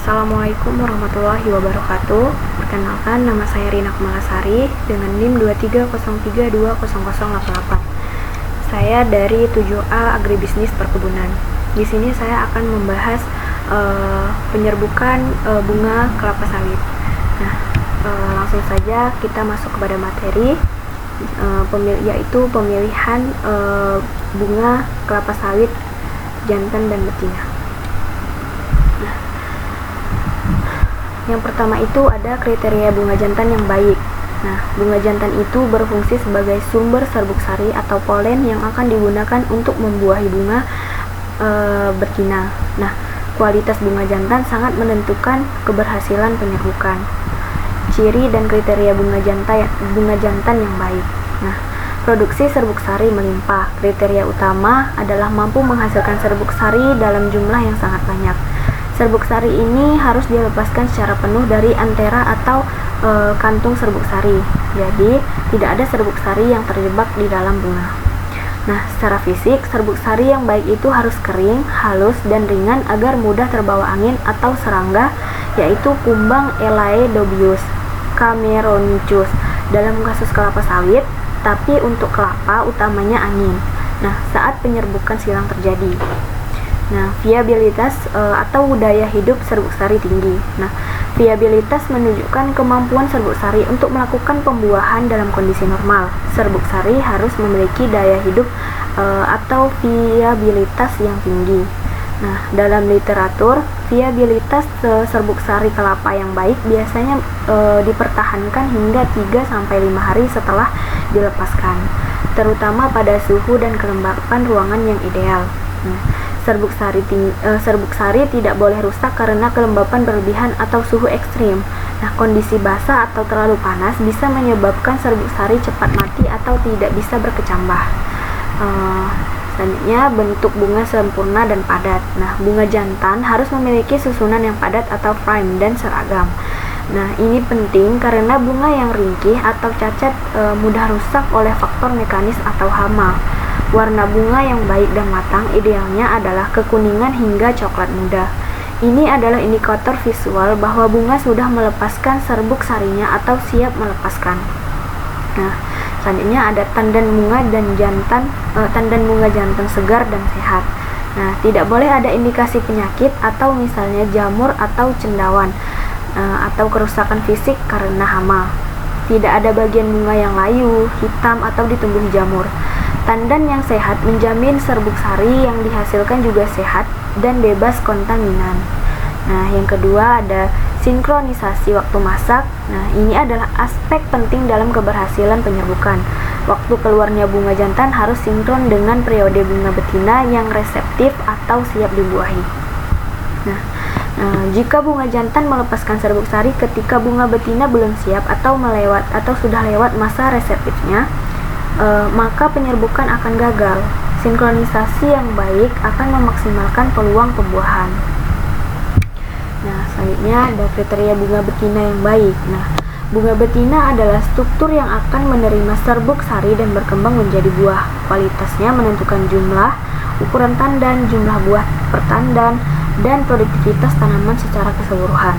Assalamualaikum warahmatullahi wabarakatuh. Perkenalkan, nama saya Rina Kemalasari dengan NIM 2303200088. Saya dari 7A Agribisnis Perkebunan. Di sini saya akan membahas penyerbukan bunga kelapa sawit. Nah, langsung saja kita masuk kepada materi, yaitu pemilihan bunga kelapa sawit jantan dan betina. Yang pertama itu ada kriteria bunga jantan yang baik. Nah, bunga jantan itu berfungsi sebagai sumber serbuk sari atau polen yang akan digunakan untuk membuahi bunga betina. Nah, kualitas bunga jantan sangat menentukan keberhasilan penyerbukan. Ciri dan kriteria bunga jantan yang baik. Nah, produksi serbuk sari melimpah. Kriteria utama adalah mampu menghasilkan serbuk sari dalam jumlah yang sangat banyak. Serbuk sari ini harus dilepaskan secara penuh dari antera atau kantung serbuk sari. Jadi, tidak ada serbuk sari yang terjebak di dalam bunga. Nah, secara fisik, serbuk sari yang baik itu harus kering, halus, dan ringan agar mudah terbawa angin atau serangga, yaitu kumbang Elaeodobius cameronicus dalam kasus kelapa sawit, tapi untuk kelapa utamanya angin. Nah, saat penyerbukan silang terjadi. Nah, viabilitas atau daya hidup serbuk sari tinggi. Nah, viabilitas menunjukkan kemampuan serbuk sari untuk melakukan pembuahan dalam kondisi normal. Serbuk sari harus memiliki daya hidup atau viabilitas yang tinggi. Nah, dalam literatur, viabilitas serbuk sari kelapa yang baik biasanya dipertahankan hingga 3-5 hari setelah dilepaskan, terutama pada suhu dan kelembapan ruangan yang ideal. Nah, serbuk sari tidak boleh rusak karena kelembapan berlebihan atau suhu ekstrim. Nah, kondisi basah atau terlalu panas bisa menyebabkan serbuk sari cepat mati atau tidak bisa berkecambah. Selanjutnya, bentuk bunga sempurna dan padat. Nah, bunga jantan harus memiliki susunan yang padat atau frame dan seragam. Nah, ini penting karena bunga yang ringkih atau cacat mudah rusak oleh faktor mekanis atau hama. Warna bunga yang baik dan matang idealnya adalah kekuningan hingga coklat muda. Ini adalah indikator visual bahwa bunga sudah melepaskan serbuk sarinya atau siap melepaskan. Nah, selanjutnya ada tandan bunga jantan segar dan sehat. Nah, tidak boleh ada indikasi penyakit atau misalnya jamur atau cendawan atau kerusakan fisik karena hama. Tidak ada bagian bunga yang layu, hitam atau ditumbuhi jamur. Tandan yang sehat menjamin serbuk sari yang dihasilkan juga sehat dan bebas kontaminan. Nah, yang kedua ada sinkronisasi waktu masak. Nah, ini adalah aspek penting dalam keberhasilan penyerbukan. Waktu keluarnya bunga jantan harus sinkron dengan periode bunga betina yang reseptif atau siap dibuahi. Nah, jika bunga jantan melepaskan serbuk sari ketika bunga betina belum siap atau sudah lewat masa reseptifnya, maka penyerbukan akan gagal. Sinkronisasi yang baik akan memaksimalkan peluang pembuahan. Nah, selanjutnya ada kriteria bunga betina yang baik. Nah, bunga betina adalah struktur yang akan menerima serbuk sari dan berkembang menjadi buah. Kualitasnya menentukan jumlah, ukuran tandan, jumlah buah per tandan, dan produktivitas tanaman secara keseluruhan.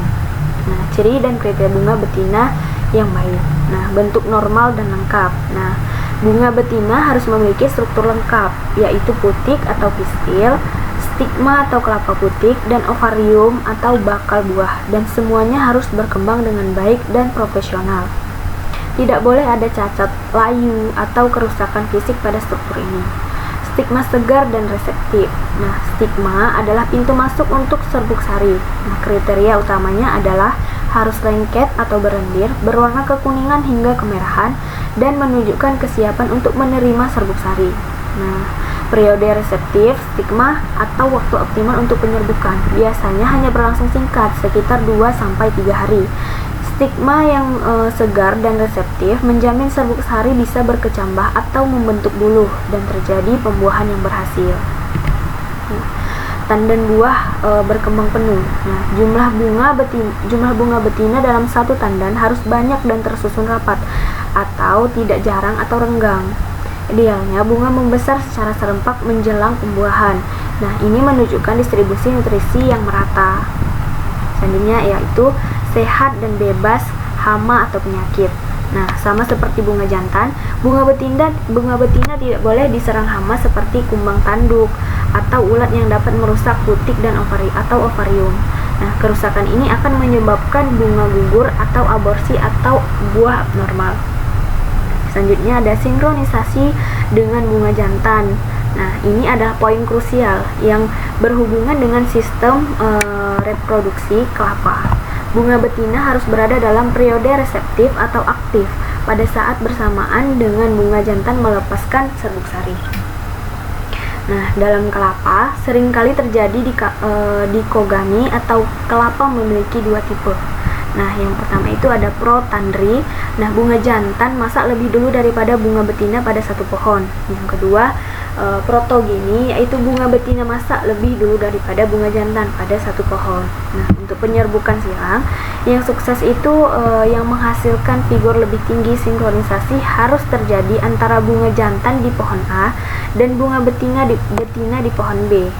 Nah, ciri dan kriteria bunga betina yang baik. Nah, bentuk normal dan lengkap. Nah, bunga betina harus memiliki struktur lengkap, yaitu putik atau pistil, stigma atau kelapa putik, dan ovarium atau bakal buah, dan semuanya harus berkembang dengan baik dan profesional. Tidak boleh ada cacat, layu, atau kerusakan fisik pada struktur ini. Stigma segar dan reseptif. Nah, stigma adalah pintu masuk untuk serbuk sari. Nah, kriteria utamanya adalah harus lengket atau berlendir, berwarna kekuningan hingga kemerahan, dan menunjukkan kesiapan untuk menerima serbuk sari. Nah, periode reseptif, stigma, atau waktu optimal untuk penyerbukan biasanya hanya berlangsung singkat, sekitar 2-3 hari. Stigma yang segar dan reseptif menjamin serbuk sari bisa berkecambah atau membentuk buluh dan terjadi pembuahan yang berhasil. Tandan buah berkembang penuh. Nah, jumlah bunga betina dalam satu tandan harus banyak dan tersusun rapat, atau tidak jarang atau renggang. Idealnya bunga membesar secara serempak menjelang pembuahan. Nah, ini menunjukkan distribusi nutrisi yang merata. Selanjutnya yaitu sehat dan bebas hama atau penyakit. Nah, sama seperti bunga jantan, bunga betina tidak boleh diserang hama seperti kumbang tanduk atau ulat yang dapat merusak butik dan ovarium. Nah, kerusakan ini akan menyebabkan bunga gugur atau aborsi atau buah abnormal. Selanjutnya ada sinkronisasi dengan bunga jantan. Nah, ini adalah poin krusial yang berhubungan dengan sistem reproduksi kelapa. Bunga betina harus berada dalam periode reseptif atau aktif pada saat bersamaan dengan bunga jantan melepaskan serbuk sari. Nah, dalam kelapa seringkali terjadi dikogami atau kelapa memiliki dua tipe. Nah, yang pertama itu ada protandry. Nah, bunga jantan masak lebih dulu daripada bunga betina pada satu pohon. Yang kedua, protogeny, yaitu bunga betina masak lebih dulu daripada bunga jantan pada satu pohon. Nah, untuk penyerbukan silang yang sukses itu yang menghasilkan figur lebih tinggi, sinkronisasi harus terjadi antara bunga jantan di pohon A dan bunga betina di pohon B.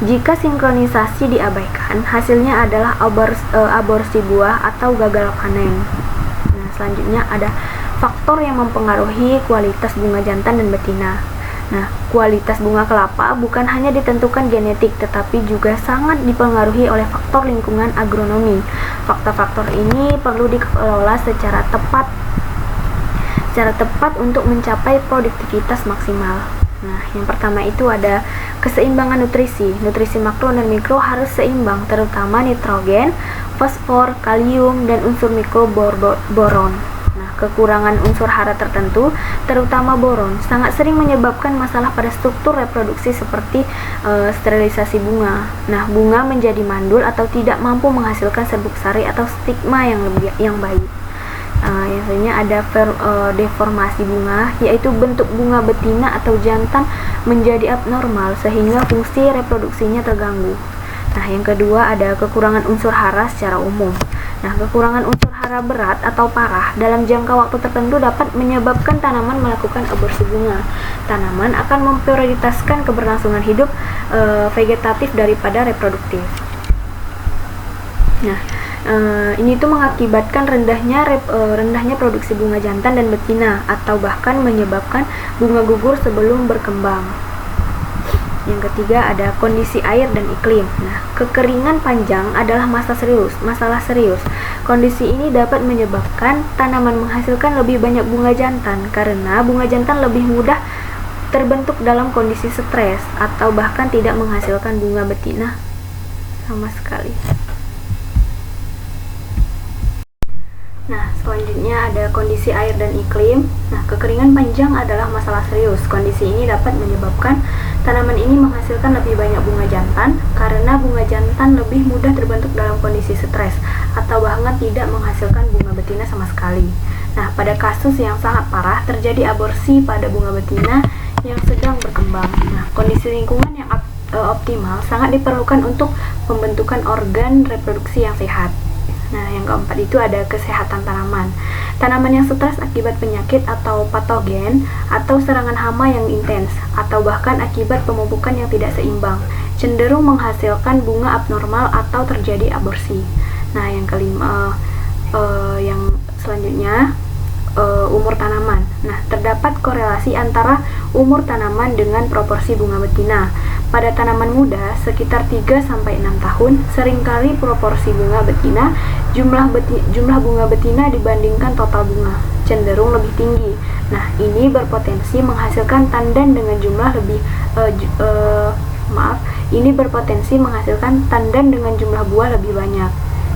Jika sinkronisasi diabaikan, hasilnya adalah aborsi buah atau gagal panen. Nah, selanjutnya ada faktor yang mempengaruhi kualitas bunga jantan dan betina. Nah, kualitas bunga kelapa bukan hanya ditentukan genetik, tetapi juga sangat dipengaruhi oleh faktor lingkungan agronomi. Faktor-faktor ini perlu dikelola secara tepat untuk mencapai produktivitas maksimal. Nah, yang pertama itu ada keseimbangan nutrisi. Nutrisi makro dan mikro harus seimbang, terutama nitrogen, fosfor, kalium, dan unsur mikro boron. Nah, kekurangan unsur hara tertentu, terutama boron, sangat sering menyebabkan masalah pada struktur reproduksi seperti sterilisasi bunga. Nah, bunga menjadi mandul atau tidak mampu menghasilkan serbuk sari atau stigma yang baik. Yang selanjutnya ada deformasi bunga, yaitu bentuk bunga betina atau jantan menjadi abnormal sehingga fungsi reproduksinya terganggu. Nah, yang kedua ada kekurangan unsur hara secara umum. Nah, kekurangan unsur hara berat atau parah dalam jangka waktu tertentu dapat menyebabkan tanaman melakukan aborsi bunga. Tanaman akan memprioritaskan keberlangsungan hidup vegetatif daripada reproduktif. Nah, ini tuh mengakibatkan rendahnya produksi bunga jantan dan betina atau bahkan menyebabkan bunga gugur sebelum berkembang. Yang ketiga ada kondisi air dan iklim. Nah, kekeringan panjang adalah masalah serius. Kondisi ini dapat menyebabkan tanaman menghasilkan lebih banyak bunga jantan karena bunga jantan lebih mudah terbentuk dalam kondisi stres atau bahkan tidak menghasilkan bunga betina sama sekali. Nah, selanjutnya ada kondisi air dan iklim. Nah, kekeringan panjang adalah masalah serius. Kondisi ini dapat menyebabkan tanaman ini menghasilkan lebih banyak bunga jantan karena bunga jantan lebih mudah terbentuk dalam kondisi stres atau bahkan tidak menghasilkan bunga betina sama sekali. Nah, pada kasus yang sangat parah terjadi aborsi pada bunga betina yang sedang berkembang. Nah, kondisi lingkungan yang optimal sangat diperlukan untuk pembentukan organ reproduksi yang sehat. Nah, yang keempat itu ada kesehatan tanaman. Tanaman yang stres akibat penyakit atau patogen atau serangan hama yang intens atau bahkan akibat pemupukan yang tidak seimbang cenderung menghasilkan bunga abnormal atau terjadi aborsi. Nah, yang kelima, yang selanjutnya umur tanaman. Nah, terdapat korelasi antara umur tanaman dengan proporsi bunga betina. Pada tanaman muda, sekitar 3-6 tahun, seringkali proporsi bunga betina, jumlah bunga betina dibandingkan total bunga, cenderung lebih tinggi. Nah, ini berpotensi menghasilkan tandan dengan jumlah jumlah buah lebih banyak.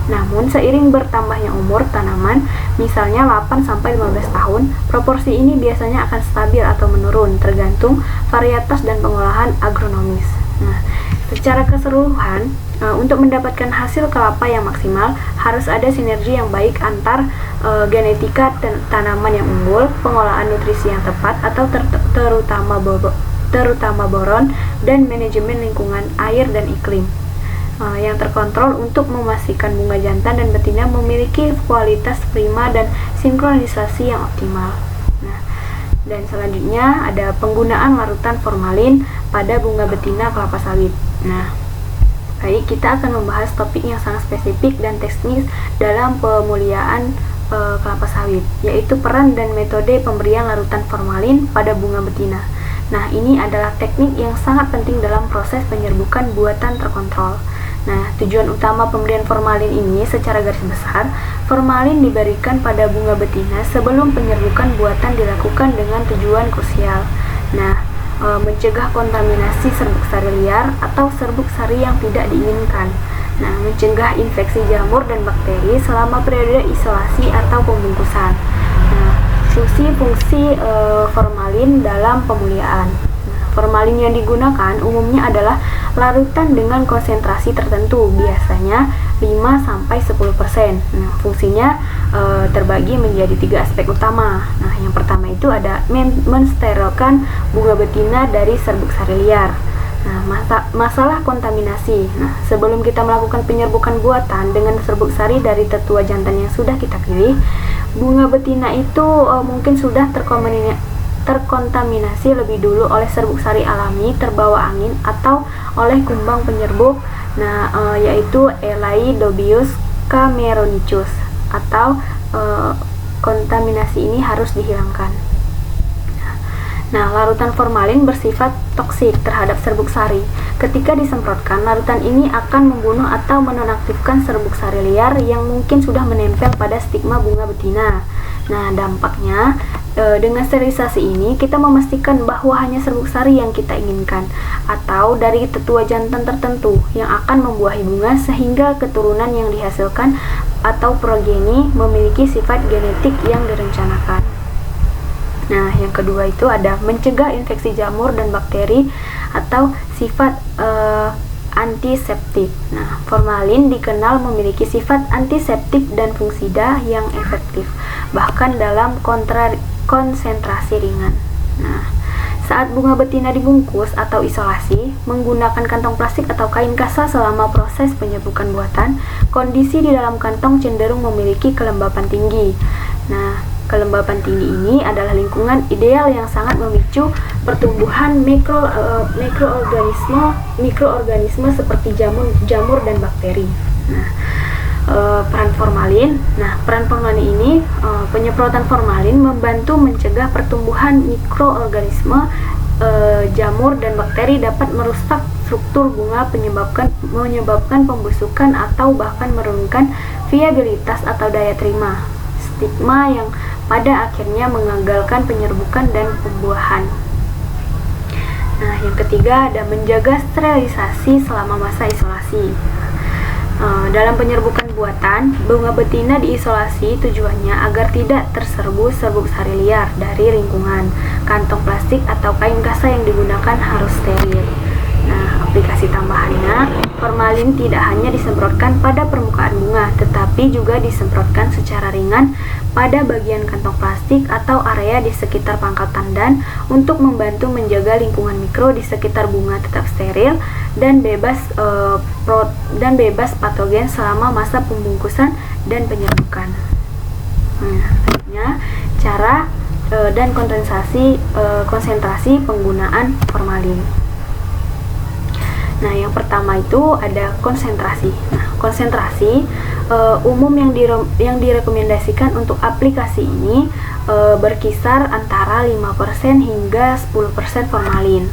Namun, seiring bertambahnya umur tanaman, misalnya 8-15 tahun, proporsi ini biasanya akan stabil atau menurun, tergantung varietas dan pengolahan agronomis. Nah, secara keseluruhan, untuk mendapatkan hasil kelapa yang maksimal, harus ada sinergi yang baik antar genetika tanaman yang unggul, pengolahan nutrisi yang tepat, atau terutama boron, dan manajemen lingkungan air dan iklim yang terkontrol untuk memastikan bunga jantan dan betina memiliki kualitas prima dan sinkronisasi yang optimal. Nah, dan selanjutnya ada penggunaan larutan formalin pada bunga betina kelapa sawit. Nah, Baik, kita akan membahas topik yang sangat spesifik dan teknis dalam pemuliaan kelapa sawit, yaitu peran dan metode pemberian larutan formalin pada bunga betina. Nah, ini adalah teknik yang sangat penting dalam proses penyerbukan buatan terkontrol. Nah, tujuan utama pemberian formalin ini secara garis besar, formalin diberikan pada bunga betina sebelum penyerbukan buatan dilakukan dengan tujuan krusial. Nah, mencegah kontaminasi serbuk sari liar atau serbuk sari yang tidak diinginkan. Nah, mencegah infeksi jamur dan bakteri selama periode isolasi atau pembungkusan. Nah, fungsi-fungsi formalin dalam pemuliaan. Nah, formalin yang digunakan umumnya adalah larutan dengan konsentrasi tertentu, biasanya 5-10%. Nah, fungsinya terbagi menjadi 3 aspek utama. Nah, yang pertama itu ada mensterilkan bunga betina dari serbuk sari liar. Nah, masalah kontaminasi. Nah, sebelum kita melakukan penyerbukan buatan dengan serbuk sari dari tetua jantan yang sudah kita pilih, bunga betina itu mungkin sudah terkontaminasi lebih dulu oleh serbuk sari alami terbawa angin atau oleh kumbang penyerbuk, yaitu Elaiodobius cameronicus, atau kontaminasi ini harus dihilangkan. Nah, larutan formalin bersifat toksik terhadap serbuk sari. Ketika disemprotkan, larutan ini akan membunuh atau menonaktifkan serbuk sari liar yang mungkin sudah menempel pada stigma bunga betina. Nah, dampaknya dengan sterilisasi ini kita memastikan bahwa hanya serbuk sari yang kita inginkan atau dari tetua jantan tertentu yang akan membuahi bunga, sehingga keturunan yang dihasilkan atau progeni memiliki sifat genetik yang direncanakan. Nah, yang kedua itu ada mencegah infeksi jamur dan bakteri atau sifat antiseptik. Nah, formalin dikenal memiliki sifat antiseptik dan fungisida yang efektif, bahkan dalam konsentrasi ringan. Nah, saat bunga betina dibungkus atau isolasi menggunakan kantong plastik atau kain kasa selama proses penyerbukan buatan, kondisi di dalam kantong cenderung memiliki kelembapan tinggi. Nah, kelembapan tinggi ini adalah lingkungan ideal yang sangat memicu pertumbuhan mikroorganisme seperti jamur dan bakteri. Nah, peran formalin. Nah, peran formalin ini, penyemprotan formalin membantu mencegah pertumbuhan mikroorganisme jamur dan bakteri dapat merusak struktur bunga, menyebabkan pembusukan atau bahkan menurunkan viabilitas atau daya terima stigma yang pada akhirnya mengagalkan penyerbukan dan pembuahan. Nah, yang ketiga ada menjaga sterilisasi selama masa isolasi. Dalam penyerbukan buatan, bunga betina diisolasi tujuannya agar tidak terserbu serbuk sari liar dari lingkungan. Kantong plastik atau kain kasa yang digunakan harus steril. Nah, aplikasi tambahannya, formalin tidak hanya disemprotkan pada permukaan bunga, tetapi juga disemprotkan secara ringan pada bagian kantong plastik atau area di sekitar pangkal tandan untuk membantu menjaga lingkungan mikro di sekitar bunga tetap steril dan bebas patogen selama masa pembungkusan dan penyerbukan. Nah, selanjutnya cara dan konsentrasi penggunaan formalin. Nah, yang pertama itu ada konsentrasi. Nah, konsentrasi umum yang direkomendasikan untuk aplikasi ini berkisar antara 5% hingga 10% formalin.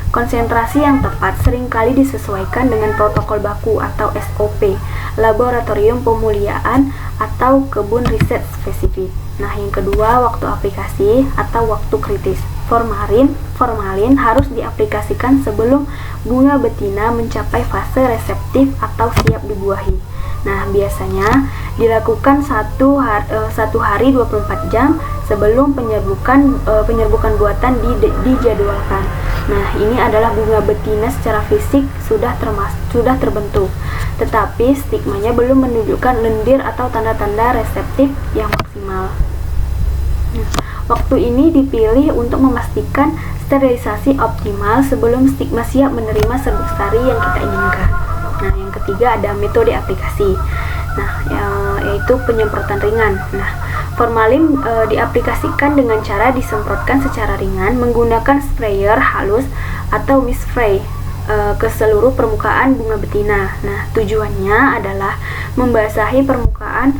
Konsentrasi yang tepat seringkali disesuaikan dengan protokol baku atau SOP, laboratorium pemuliaan atau kebun riset spesifik. Nah, yang kedua, waktu aplikasi atau waktu kritis. Formalin harus diaplikasikan sebelum bunga betina mencapai fase reseptif atau siap dibuahi. Nah, biasanya dilakukan 1 hari 24 jam sebelum penyerbukan buatan dijadwalkan. Nah, ini adalah bunga betina secara fisik sudah terbentuk, tetapi stigmanya belum menunjukkan lendir atau tanda-tanda reseptif yang maksimal. Nah, waktu ini dipilih untuk memastikan sterilisasi optimal sebelum stigma siap menerima serbuk sari yang kita inginkan. Nah, yang ketiga ada metode aplikasi. Nah, yaitu penyemprotan ringan. Nah, formalin diaplikasikan dengan cara disemprotkan secara ringan menggunakan sprayer halus atau mist spray. ke seluruh permukaan bunga betina. Nah, tujuannya adalah membasahi permukaan,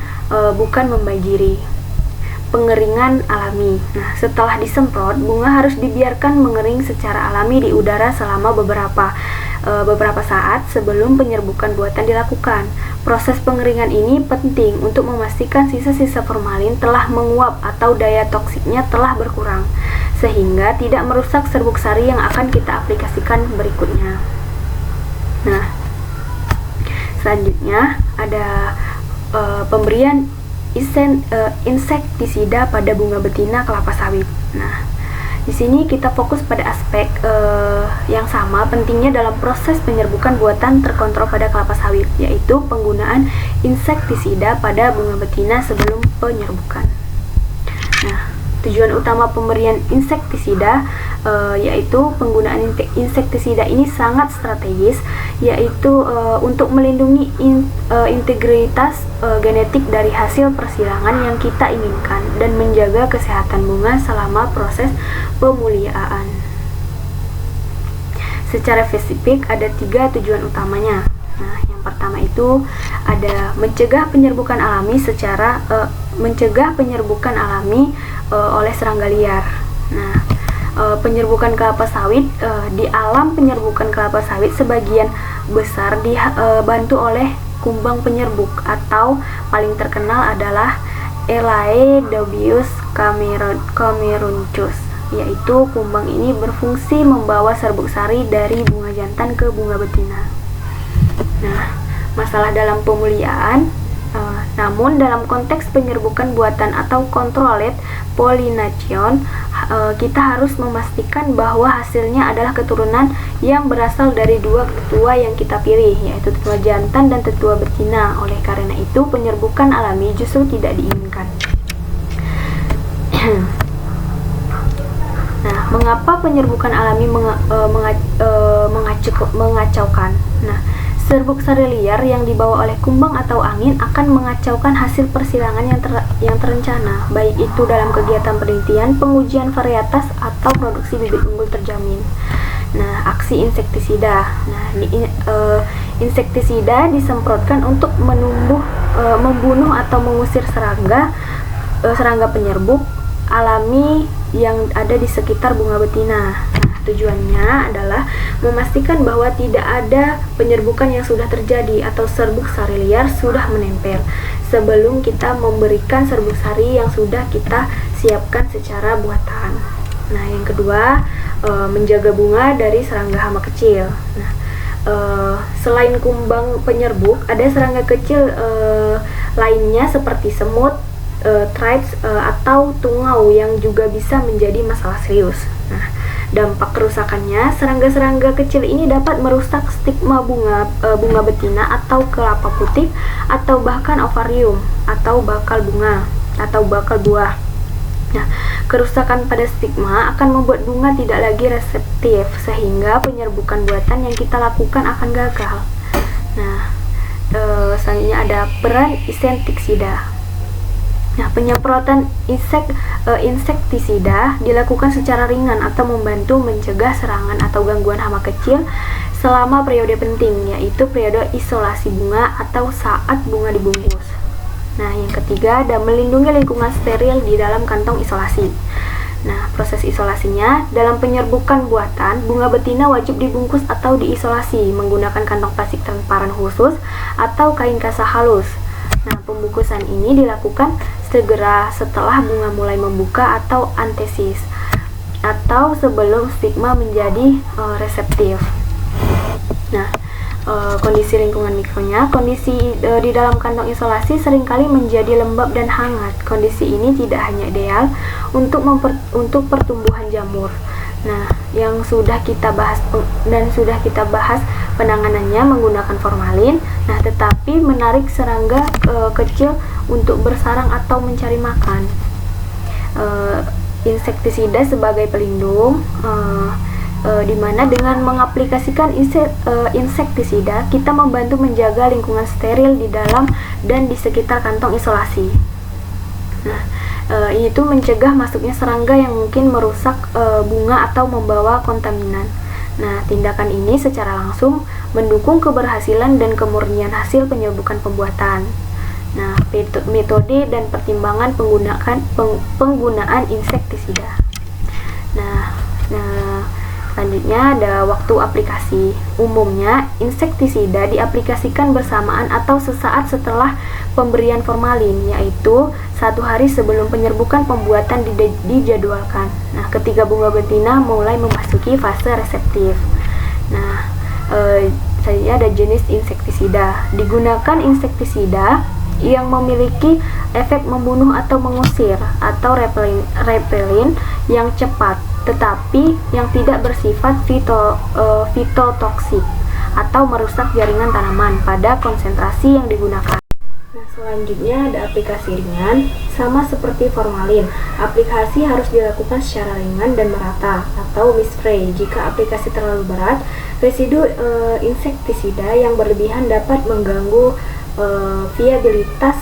bukan membanjiri. Pengeringan alami. Nah, setelah disemprot, bunga harus dibiarkan mengering secara alami di udara selama beberapa saat sebelum penyerbukan buatan dilakukan. Proses pengeringan ini penting untuk memastikan sisa-sisa formalin telah menguap atau daya toksiknya telah berkurang, sehingga tidak merusak serbuk sari yang akan kita aplikasikan berikutnya. Nah, selanjutnya ada pemberian insektisida pada bunga betina kelapa sawit. Nah, di sini kita fokus pada aspek yang sama pentingnya dalam proses penyerbukan buatan terkontrol pada kelapa sawit, yaitu penggunaan insektisida pada bunga betina sebelum penyerbukan. Nah, tujuan utama pemberian insektisida yaitu penggunaan insektisida ini sangat strategis, yaitu untuk melindungi integritas genetik dari hasil persilangan yang kita inginkan dan menjaga kesehatan bunga selama proses pemuliaan. Secara spesifik ada 3 tujuan utamanya. Nah, yang pertama itu ada mencegah penyerbukan alami oleh serangga liar. Nah, penyerbukan kelapa sawit di alam penyerbukan kelapa sawit sebagian besar dibantu oleh kumbang penyerbuk, atau paling terkenal adalah Elaedobius camerunchus, yaitu kumbang ini berfungsi membawa serbuk sari dari bunga jantan ke bunga betina. Nah, masalah dalam pemuliaan, namun dalam konteks penyerbukan buatan atau controlled pollination, kita harus memastikan bahwa hasilnya adalah keturunan yang berasal dari 2 tetua yang kita pilih, yaitu tetua jantan dan tetua betina. Oleh karena itu, penyerbukan alami justru tidak diinginkan. Nah, mengapa penyerbukan alami mengacaukan? Nah, serbuk sari liar yang dibawa oleh kumbang atau angin akan mengacaukan hasil persilangan yang terencana, baik itu dalam kegiatan penelitian, pengujian varietas, atau produksi bibit unggul terjamin. Nah, aksi insektisida. Nah, insektisida disemprotkan untuk membunuh atau mengusir serangga penyerbuk alami yang ada di sekitar bunga betina. Nah, tujuannya adalah memastikan bahwa tidak ada penyerbukan yang sudah terjadi atau serbuk sari liar sudah menempel sebelum kita memberikan serbuk sari yang sudah kita siapkan secara buatan. Nah, yang kedua, menjaga bunga dari serangga hama kecil. Nah, selain kumbang penyerbuk, ada serangga kecil lainnya seperti semut, thrips, atau tungau yang juga bisa menjadi masalah serius. Nah, dampak kerusakannya, serangga-serangga kecil ini dapat merusak stigma bunga betina atau kelapa putih, atau bahkan ovarium atau bakal bunga atau bakal buah. Nah, kerusakan pada stigma akan membuat bunga tidak lagi reseptif, sehingga penyerbukan buatan yang kita lakukan akan gagal. Nah, selanjutnya ada peran insektisida. Nah, penyemprotan insektisida dilakukan secara ringan atau membantu mencegah serangan atau gangguan hama kecil selama periode penting, yaitu periode isolasi bunga atau saat bunga dibungkus. Nah, yang ketiga ada melindungi lingkungan steril di dalam kantong isolasi. Nah, proses isolasinya, dalam penyerbukan buatan, bunga betina wajib dibungkus atau diisolasi menggunakan kantong plastik transparan khusus atau kain kasa halus. Nah, pembungkusan ini dilakukan segera setelah bunga mulai membuka atau antesis, atau sebelum stigma menjadi reseptif. Nah, kondisi lingkungan mikronya, kondisi di dalam kantong isolasi seringkali menjadi lembab dan hangat. Kondisi ini tidak hanya ideal untuk pertumbuhan jamur. Nah, yang sudah kita bahas penanganannya menggunakan formalin. Nah, tetapi menarik serangga kecil untuk bersarang atau mencari makan. Insektisida sebagai pelindung, di mana dengan mengaplikasikan insektisida kita membantu menjaga lingkungan steril di dalam dan di sekitar kantong isolasi. Nah, ini tuh mencegah masuknya serangga yang mungkin merusak bunga atau membawa kontaminan. Nah, tindakan ini secara langsung mendukung keberhasilan dan kemurnian hasil penyerbukan pembuatan. Nah, metode dan pertimbangan penggunaan insektisida. Nah, selanjutnya ada waktu aplikasi. Umumnya, insektisida diaplikasikan bersamaan atau sesaat setelah pemberian formalin, yaitu 1 hari sebelum penyerbukan pembuatan dijadwalkan. Nah, ketika bunga betina mulai memasuki fase reseptif. Nah, selanjutnya ada jenis insektisida. Digunakan insektisida yang memiliki efek membunuh atau mengusir atau repelin yang cepat, tetapi yang tidak bersifat fitotoksik atau merusak jaringan tanaman pada konsentrasi yang digunakan. Nah, selanjutnya ada aplikasi ringan. Sama seperti formalin, aplikasi harus dilakukan secara ringan dan merata atau misspray. Jika aplikasi terlalu berat, residu insektisida yang berlebihan dapat mengganggu viabilitas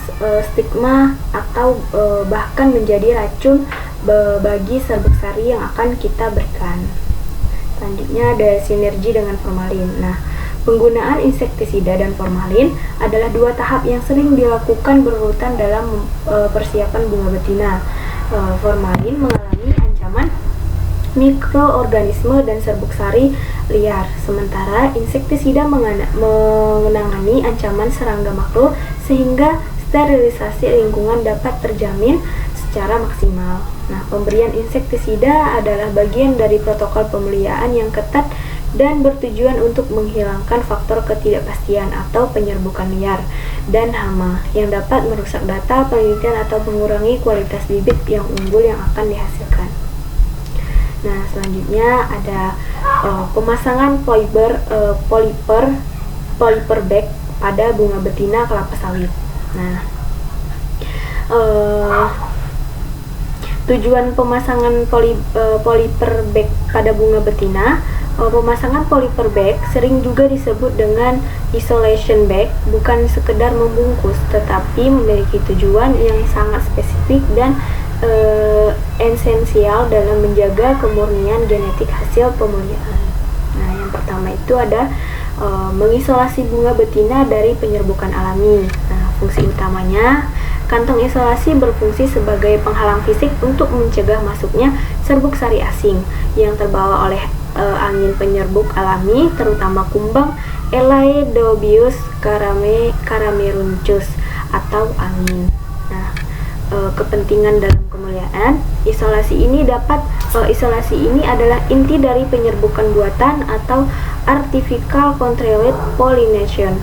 stigma atau bahkan menjadi racun bagi serbuk sari yang akan kita berikan. Selanjutnya ada sinergi dengan formalin. Nah, penggunaan insektisida dan formalin adalah 2 tahap yang sering dilakukan berurutan dalam persiapan bunga betina. Formalin mengalami ancaman mikroorganisme dan serbuk sari liar, sementara insektisida menangani ancaman serangga makro sehingga sterilisasi lingkungan dapat terjamin secara maksimal. Nah, pemberian insektisida adalah bagian dari protokol pemeliharaan yang ketat dan bertujuan untuk menghilangkan faktor ketidakpastian atau penyerbukan liar dan hama yang dapat merusak data penelitian atau mengurangi kualitas bibit yang unggul yang akan dihasilkan. Nah, selanjutnya ada pemasangan polyper bag pada bunga betina kelapa sawit. Nah, tujuan pemasangan polyper bag pada bunga betina. Pemasangan polyper bag sering juga disebut dengan isolation bag, bukan sekedar membungkus, tetapi memiliki tujuan yang sangat spesifik dan esensial dalam menjaga kemurnian genetik hasil pemeliharaan. Nah, yang pertama itu ada mengisolasi bunga betina dari penyerbukan alami. Nah, fungsi utamanya, kantong isolasi berfungsi sebagai penghalang fisik untuk mencegah masuknya serbuk sari asing yang terbawa oleh angin penyerbuk alami, terutama kumbang Elaedobius carameruncus atau angin. Nah, kepentingan dalam kemeliharaan, isolasi ini adalah inti dari penyerbukan buatan atau artificial controlled pollination.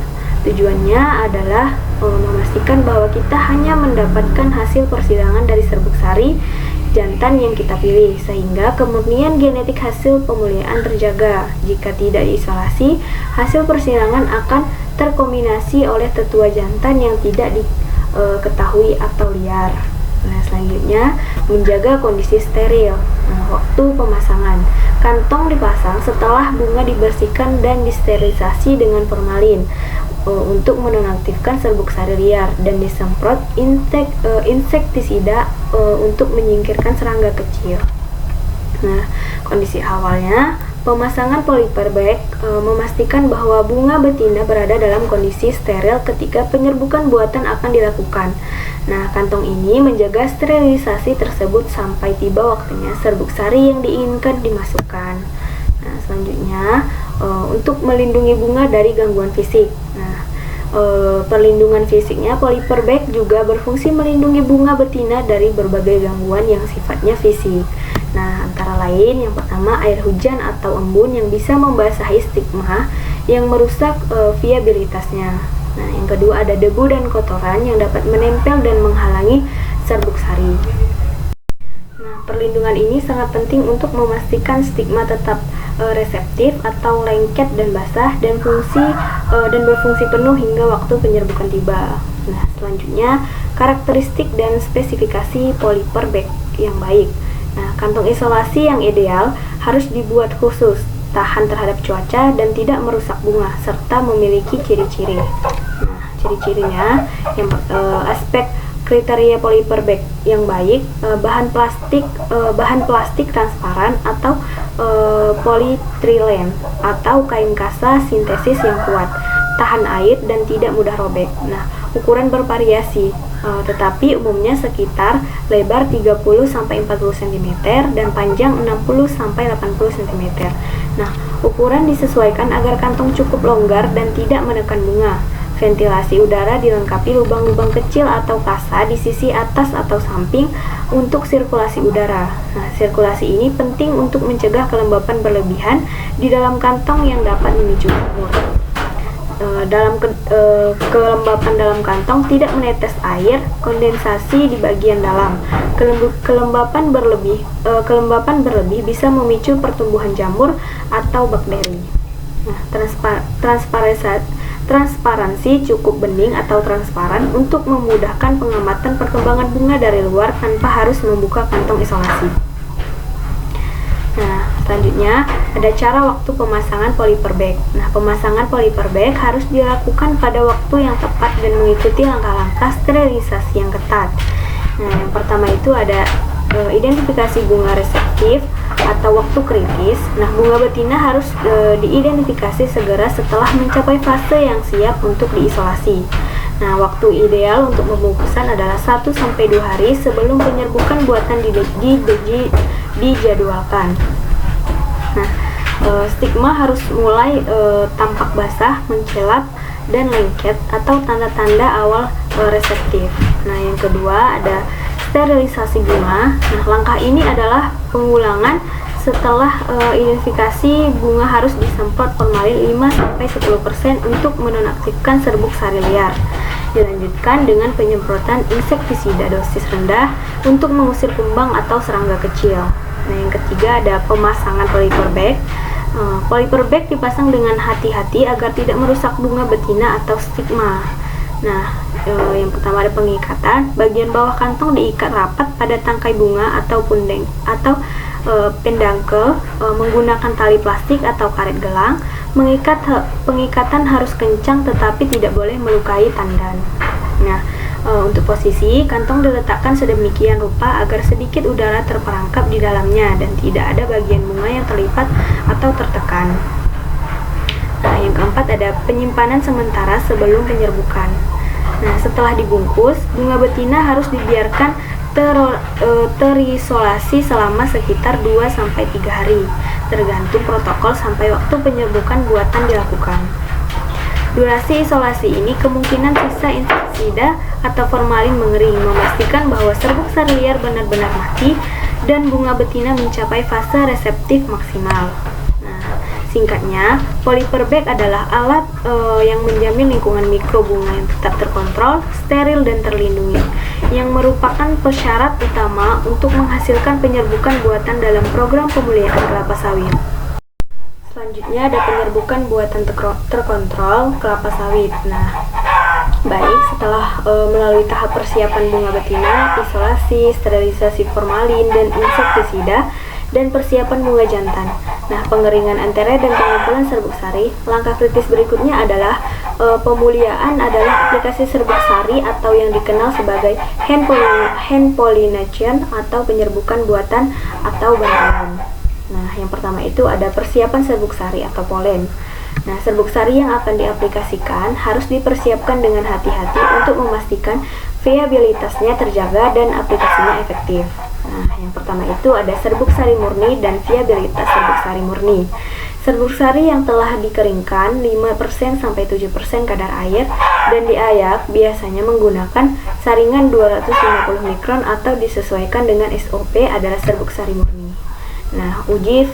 Tujuannya adalah memastikan bahwa kita hanya mendapatkan hasil persidangan dari serbuk sari jantan yang kita pilih, sehingga kemurnian genetik hasil pemeliharaan terjaga. Jika tidak diisolasi, hasil persidangan akan terkombinasi oleh tetua jantan yang tidak diketahui atau liar. Nah, selanjutnya menjaga kondisi steril. Nah, waktu pemasangan, kantong dipasang setelah bunga dibersihkan dan disterilisasi dengan formalin untuk menonaktifkan serbuk sari liar dan disemprot insektisida untuk menyingkirkan serangga kecil. Nah, kondisi awalnya, pemasangan polyper bag memastikan bahwa bunga betina berada dalam kondisi steril ketika penyerbukan buatan akan dilakukan. Nah, kantong ini menjaga sterilisasi tersebut sampai tiba waktunya serbuk sari yang diinginkan dimasukkan. Nah, selanjutnya untuk melindungi bunga dari gangguan fisik. Nah, perlindungan fisiknya, polyper bag juga berfungsi melindungi bunga betina dari berbagai gangguan yang sifatnya fisik. Nah, antara lain yang pertama air hujan atau embun yang bisa membasahi stigma yang merusak viabilitasnya. Nah, yang kedua ada debu dan kotoran yang dapat menempel dan menghalangi serbuk sari. Nah, perlindungan ini sangat penting untuk memastikan stigma tetap reseptif atau lengket dan basah dan berfungsi penuh hingga waktu penyerbukan tiba. Nah, selanjutnya karakteristik dan spesifikasi polyper bag yang baik. Nah, kantong isolasi yang ideal harus dibuat khusus, tahan terhadap cuaca dan tidak merusak bunga, serta memiliki ciri-ciri. Nah, ciri-cirinya yang aspek kriteria polyper bag yang baik, bahan plastik transparan atau politrilen atau kain kasa sintesis yang kuat, tahan air dan tidak mudah robek. Nah, ukuran bervariasi, tetapi umumnya sekitar lebar 30-40 cm dan panjang 60-80 cm. Nah, ukuran disesuaikan agar kantong cukup longgar dan tidak menekan bunga. Ventilasi udara dilengkapi lubang-lubang kecil atau kasa di sisi atas atau samping untuk sirkulasi udara. Nah, sirkulasi ini penting untuk mencegah kelembapan berlebihan di dalam kantong yang dapat memicu jamur. Kelembapan dalam kantong tidak menetes air, kondensasi di bagian dalam. Kelembapan berlebih bisa memicu pertumbuhan jamur atau bakteri. Nah, transparansi cukup bening atau transparan untuk memudahkan pengamatan perkembangan bunga dari luar tanpa harus membuka kantong isolasi. Nah, selanjutnya ada cara waktu pemasangan polyper bag. Nah, pemasangan polyper bag harus dilakukan pada waktu yang tepat dan mengikuti langkah-langkah sterilisasi yang ketat. Nah, yang pertama itu ada identifikasi bunga reseptif atau waktu kritis. Nah, bunga betina harus diidentifikasi segera setelah mencapai fase yang siap untuk diisolasi. Nah, waktu ideal untuk pembungkusan adalah 1-2 hari sebelum penyerbukan buatan dijadwalkan. Nah, stigma harus mulai tampak basah, mencelat, dan lengket atau tanda-tanda awal reseptif. Nah, yang kedua ada sterilisasi bunga. Nah, langkah ini adalah pengulangan setelah identifikasi bunga harus disemprot formalin 5-10% untuk menonaktifkan serbuk sari liar. Dilanjutkan dengan penyemprotan insektisida dosis rendah untuk mengusir kumbang atau serangga kecil. Nah, yang ketiga ada pemasangan polyper bag. Polyper bag dipasang dengan hati-hati agar tidak merusak bunga betina atau stigma. Nah, yang pertama ada pengikatan. Bagian bawah kantong diikat rapat pada tangkai bunga atau pendangkel menggunakan tali plastik atau karet gelang. Pengikatan harus kencang tetapi tidak boleh melukai tandan. Nah, untuk posisi kantong diletakkan sedemikian rupa agar sedikit udara terperangkap di dalamnya dan tidak ada bagian bunga yang terlipat atau tertekan. Nah, yang keempat ada penyimpanan sementara sebelum penyerbukan. Nah, setelah dibungkus, bunga betina harus dibiarkan terisolasi selama sekitar 2-3 hari, tergantung protokol sampai waktu penyerbukan buatan dilakukan. Durasi isolasi ini kemungkinan sisa insektisida atau formalin mengering, memastikan bahwa serbuk sari liar benar-benar mati dan bunga betina mencapai fase reseptif maksimal. Singkatnya, polyper bag adalah alat yang menjamin lingkungan mikro bunga yang tetap terkontrol, steril, dan terlindungi, yang merupakan persyarat utama untuk menghasilkan penyerbukan buatan dalam program pemulihan kelapa sawit. Selanjutnya ada penyerbukan buatan terkontrol kelapa sawit. Nah, baik setelah melalui tahap persiapan bunga betina, isolasi, sterilisasi formalin, dan insektisida, dan persiapan bunga jantan. Nah, pengeringan antara dan pengumpulan serbuk sari. Langkah kritis berikutnya adalah pemuliaan adalah aplikasi serbuk sari atau yang dikenal sebagai hand pollination atau penyerbukan buatan atau bantuan. Nah, yang pertama itu ada persiapan serbuk sari atau polen. Nah, serbuk sari yang akan diaplikasikan harus dipersiapkan dengan hati-hati untuk memastikan viabilitasnya terjaga dan aplikasinya efektif. Nah, yang pertama itu ada serbuk sari murni dan viabilitas serbuk sari murni. Serbuk sari yang telah dikeringkan 5-7% kadar air dan diayak biasanya menggunakan saringan 250 mikron atau disesuaikan dengan SOP adalah serbuk sari murni. Nah, uji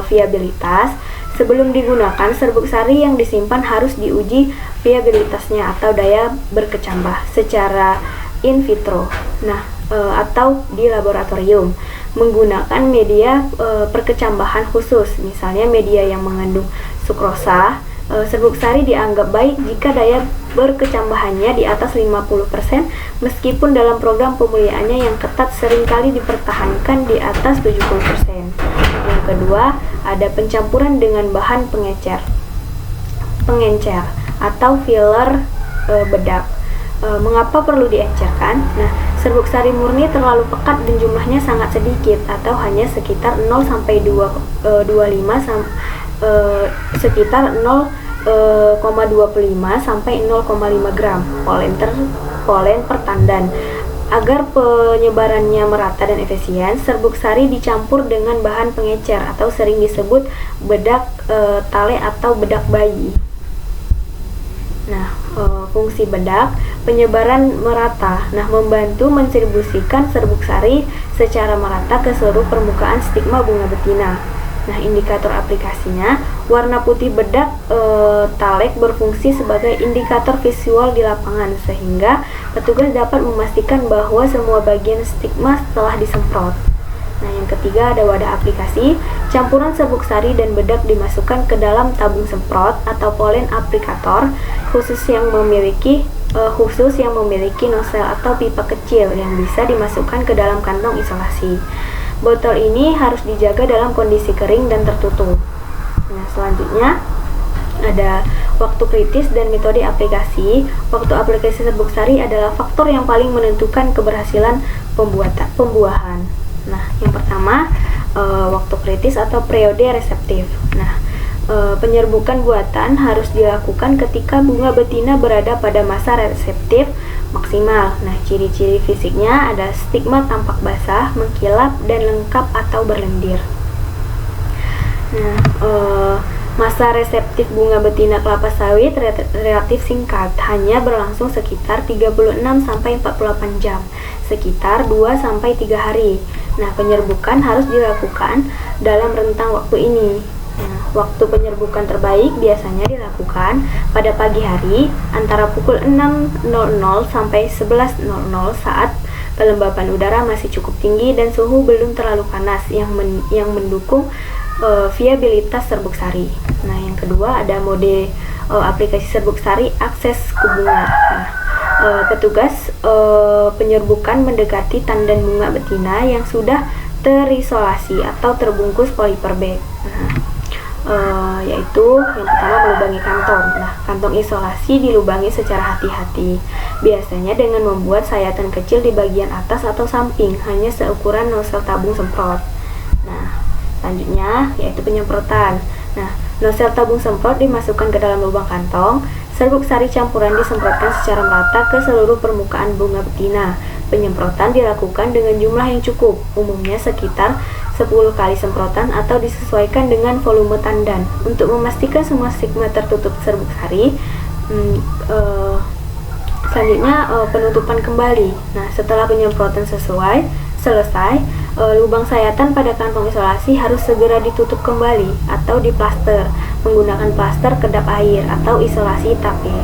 viabilitas. Sebelum digunakan, serbuk sari yang disimpan harus diuji viabilitasnya atau daya berkecambah secara in vitro. Nah, atau di laboratorium menggunakan media perkecambahan khusus, misalnya media yang mengandung sukrosa. Serbuk sari dianggap baik jika daya berkecambahannya di atas 50%, meskipun dalam program pemuliaannya yang ketat seringkali dipertahankan di atas 70%. Yang kedua, ada pencampuran dengan bahan pengencer atau filler bedak. Mengapa perlu diencerkan? Nah, Serbuk sari murni terlalu pekat dan jumlahnya sangat sedikit atau hanya sekitar 0 sampai 0,25 sampai 0,5 gram polen per tandan. Agar penyebarannya merata dan efisien, serbuk sari dicampur dengan bahan pengecer atau sering disebut bedak tale atau bedak bayi. Nah, fungsi bedak penyebaran merata. Nah, membantu mendistribusikan serbuk sari secara merata ke seluruh permukaan stigma bunga betina. Nah, indikator aplikasinya, warna putih bedak talek berfungsi sebagai indikator visual di lapangan sehingga petugas dapat memastikan bahwa semua bagian stigma telah disemprot. Nah, yang ketiga ada wadah aplikasi. Campuran serbuk sari dan bedak dimasukkan ke dalam tabung semprot atau polen aplikator khusus yang memiliki nosel atau pipa kecil yang bisa dimasukkan ke dalam kantong isolasi. Botol ini harus dijaga dalam kondisi kering dan tertutup. Nah, selanjutnya ada waktu kritis dan metode aplikasi. Waktu aplikasi serbuk sari adalah faktor yang paling menentukan keberhasilan pembuahan. Nah, yang pertama waktu kritis atau periode reseptif. Nah, penyerbukan buatan harus dilakukan ketika bunga betina berada pada masa reseptif maksimal. Nah, ciri-ciri fisiknya ada stigma tampak basah, mengkilap, dan lengkap atau berlendir. Nah, masa reseptif bunga betina kelapa sawit relatif singkat, hanya berlangsung sekitar 36 sampai 48 jam, sekitar 2 sampai 3 hari. Nah, penyerbukan harus dilakukan dalam rentang waktu ini. Nah, waktu penyerbukan terbaik biasanya dilakukan pada pagi hari antara pukul 6.00 sampai 11.00 saat kelembapan udara masih cukup tinggi dan suhu belum terlalu panas yang mendukung viabilitas serbuk sari. Nah, yang kedua ada mode aplikasi serbuk sari akses ke bunga. Nah, petugas penyerbukan mendekati tandan bunga betina yang sudah terisolasi atau terbungkus polyper bag. Nah, yaitu yang pertama melubangi kantong. Nah, kantong isolasi dilubangi secara hati-hati, biasanya dengan membuat sayatan kecil di bagian atas atau samping, hanya seukuran nosel tabung semprot. Nah, selanjutnya yaitu penyemprotan. Nah, nosel tabung semprot dimasukkan ke dalam lubang kantong. Serbuk sari campuran disemprotkan secara merata ke seluruh permukaan bunga betina. Penyemprotan dilakukan dengan jumlah yang cukup, umumnya sekitar 10 kali semprotan atau disesuaikan dengan volume tandan. Untuk memastikan semua stigma tertutup serbuk sari, selanjutnya penutupan kembali. Nah, setelah penyemprotan selesai, lubang sayatan pada kantong isolasi harus segera ditutup kembali atau diplaster menggunakan plaster kedap air atau isolasi tape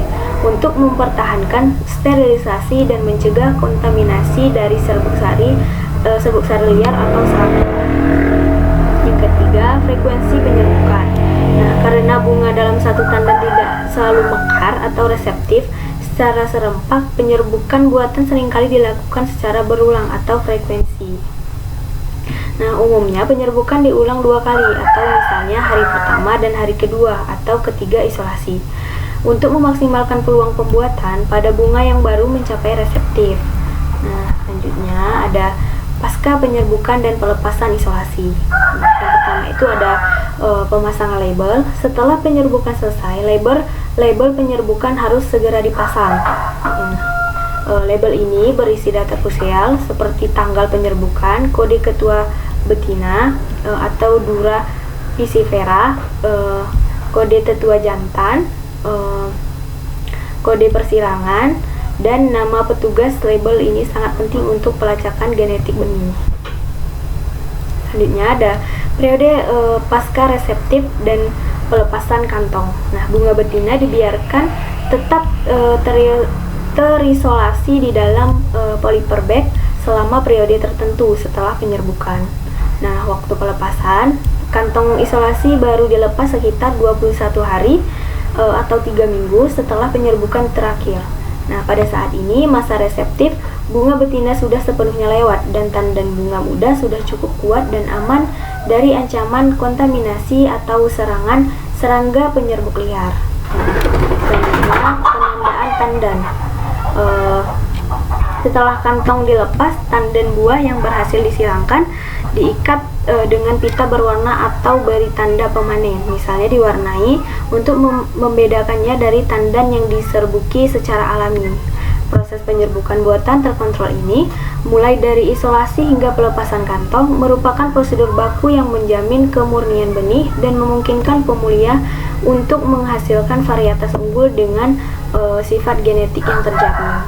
untuk mempertahankan sterilisasi dan mencegah kontaminasi dari serbuk sari liar atau serangga. Yang ketiga, frekuensi penyerbukan. Nah, karena bunga dalam satu tandan tidak selalu mekar atau reseptif secara serempak, penyerbukan buatan seringkali dilakukan secara berulang atau frekuensi. Nah, umumnya penyerbukan diulang 2 kali atau misalnya hari pertama dan hari kedua atau ketiga isolasi untuk memaksimalkan peluang pembuatan pada bunga yang baru mencapai reseptif. Nah, selanjutnya ada pasca penyerbukan dan pelepasan isolasi. Nah, yang pertama itu ada pemasangan label. Setelah penyerbukan selesai, label penyerbukan harus segera dipasang. Label ini berisi data krusial seperti tanggal penyerbukan, kode ketua betina atau dura piscifera, kode tetua jantan, kode persilangan, dan nama petugas. Label ini sangat penting untuk pelacakan genetik benih. Selanjutnya ada periode pasca reseptif dan pelepasan kantong. Nah, bunga betina dibiarkan tetap terisolasi di dalam polyper bag selama periode tertentu setelah penyerbukan. Nah, waktu pelepasan, kantong isolasi baru dilepas sekitar 21 hari atau 3 minggu setelah penyerbukan terakhir. Nah, pada saat ini masa reseptif bunga betina sudah sepenuhnya lewat dan tandan bunga muda sudah cukup kuat dan aman dari ancaman kontaminasi atau serangan serangga penyerbuk liar. Selanjutnya, penandaan tandan. Setelah kantong dilepas, tandan buah yang berhasil disilangkan diikat dengan pita berwarna atau beri tanda pemanen, misalnya diwarnai untuk membedakannya dari tandan yang diserbuki secara alami. Proses penyerbukan buatan terkontrol ini, mulai dari isolasi hingga pelepasan kantong, merupakan prosedur baku yang menjamin kemurnian benih dan memungkinkan pemulia untuk menghasilkan varietas unggul dengan sifat genetik yang terjamin.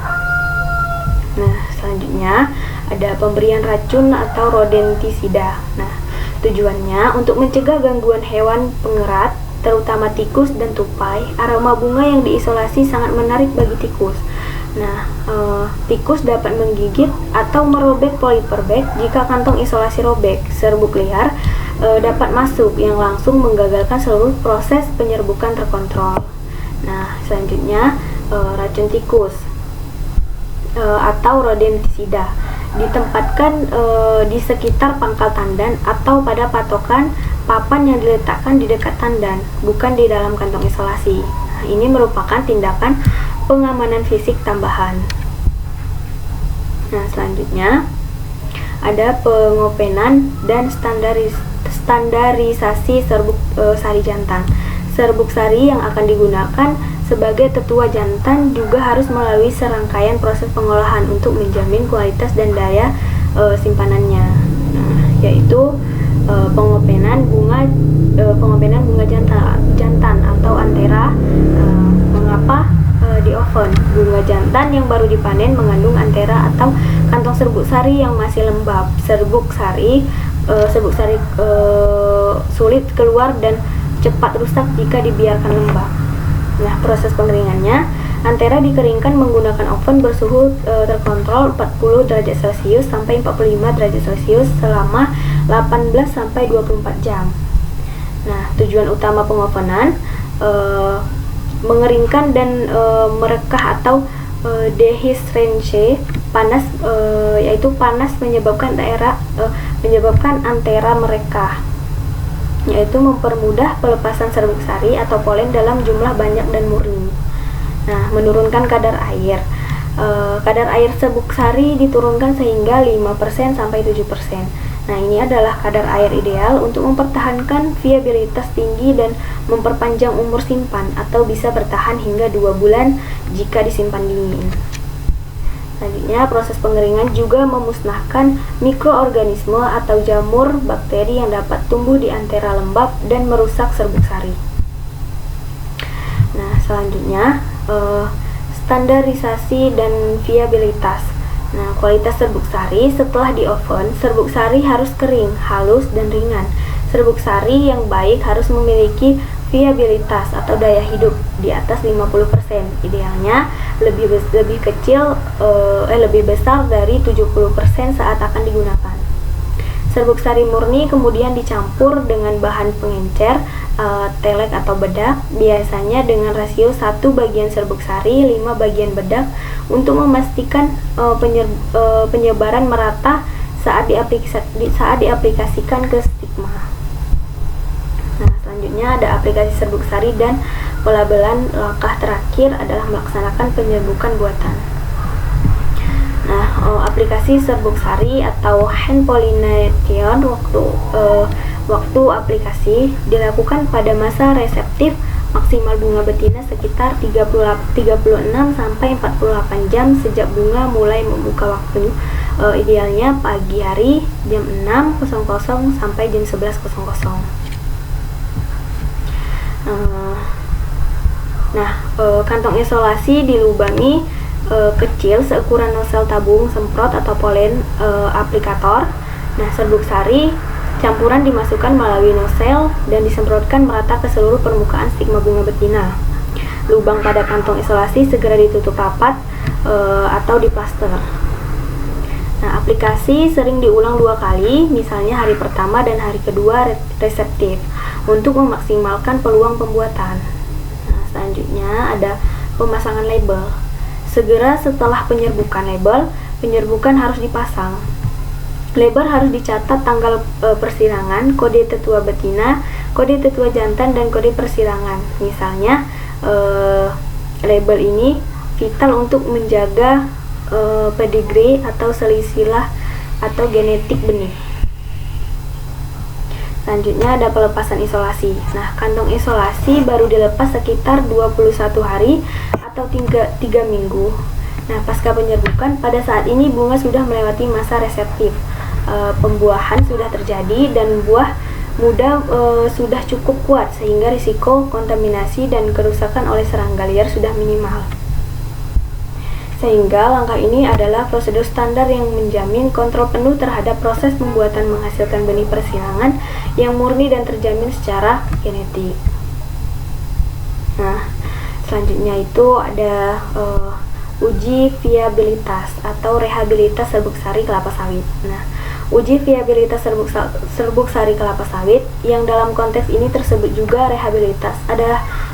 Nah, selanjutnya ada pemberian racun atau rodentisida. Nah, tujuannya untuk mencegah gangguan hewan pengerat, terutama tikus dan tupai. Aroma bunga yang diisolasi sangat menarik bagi tikus. Nah, tikus dapat menggigit atau merobek polyper bag jika kantong isolasi robek. Serbuk liar dapat masuk yang langsung menggagalkan seluruh proses penyerbukan terkontrol. Nah, selanjutnya racun tikus atau rodentisida ditempatkan di sekitar pangkal tandan atau pada patokan papan yang diletakkan di dekat tandan, bukan di dalam kantong isolasi. Nah, ini merupakan tindakan pengamanan fisik tambahan. Nah, selanjutnya ada pengopenan dan standarisasi serbuk sari jantan. Serbuk sari yang akan digunakan sebagai tetua jantan juga harus melalui serangkaian proses pengolahan untuk menjamin kualitas dan daya simpanannya. Nah, yaitu pengopenan bunga jantan atau antera. Mengapa di oven? Bunga jantan yang baru dipanen mengandung antera atau kantong serbuk sari yang masih lembab. Serbuk sari sulit keluar dan cepat rusak jika dibiarkan lembab. Nah, proses pengeringannya, antera dikeringkan menggunakan oven bersuhu terkontrol 40 derajat Celcius sampai 45 derajat Celcius selama 18 sampai 24 jam. Nah, tujuan utama pengovenan mengeringkan dan merekah atau dehydrasi panas, yaitu panas menyebabkan antera merekah, yaitu mempermudah pelepasan serbuk sari atau polen dalam jumlah banyak dan murni. Nah, menurunkan kadar air. Kadar air serbuk sari diturunkan sehingga 5% sampai 7%. Nah, ini adalah kadar air ideal untuk mempertahankan viabilitas tinggi dan memperpanjang umur simpan atau bisa bertahan hingga 2 bulan jika disimpan dingin. Selanjutnya, proses pengeringan juga memusnahkan mikroorganisme atau jamur bakteri yang dapat tumbuh di antera lembab dan merusak serbuk sari. Nah, selanjutnya standarisasi dan viabilitas. Nah, kualitas serbuk sari setelah di oven, serbuk sari harus kering, halus, dan ringan. Serbuk sari yang baik harus memiliki viabilitas atau daya hidup di atas 50%. Idealnya lebih besar dari 70% saat akan digunakan. Serbuk sari murni kemudian dicampur dengan bahan pengencer, telek atau bedak, biasanya dengan rasio 1 bagian serbuk sari, 5 bagian bedak, untuk memastikan penyebaran merata saat diaplikasikan ke stigma. Nah, selanjutnya ada aplikasi serbuk sari dan pelabelan. Langkah terakhir adalah melaksanakan penyerbukan buatan. Nah, aplikasi serbuk sari atau hand pollination waktu aplikasi dilakukan pada masa reseptif maksimal bunga betina sekitar 36 sampai 48 jam sejak bunga mulai membuka waktu. Idealnya pagi hari jam 6.00 sampai jam 11.00. Kantong isolasi dilubangi kecil seukuran nosel tabung semprot atau polen aplikator. Nah, serbuk sari campuran dimasukkan melalui nosel dan disemprotkan merata ke seluruh permukaan stigma bunga betina. Lubang pada kantong isolasi segera ditutup rapat atau diplaster. Nah, aplikasi sering diulang 2 kali, misalnya hari pertama dan hari kedua reseptif, untuk memaksimalkan peluang pembuatan. Nah, selanjutnya ada pemasangan label. Segera setelah penyerbukan harus dipasang. Label harus dicatat tanggal persilangan, kode tetua betina, kode tetua jantan, dan kode persilangan. Misalnya, label ini vital untuk menjaga pedigree atau silsilah atau genetik benih. Selanjutnya ada pelepasan isolasi. Nah, kantong isolasi baru dilepas sekitar 21 hari atau 3 minggu. Nah, pasca penyerbukan, pada saat ini bunga sudah melewati masa reseptif. Pembuahan sudah terjadi dan buah muda sudah cukup kuat sehingga risiko kontaminasi dan kerusakan oleh serangga liar sudah minimal. Sehingga langkah ini adalah prosedur standar yang menjamin kontrol penuh terhadap proses pembuatan menghasilkan benih persilangan yang murni dan terjamin secara genetik. Nah, selanjutnya itu ada uji viabilitas atau rehabilitas serbuk sari kelapa sawit. Nah, uji viabilitas serbuk sari kelapa sawit yang dalam konteks ini tersebut juga rehabilitas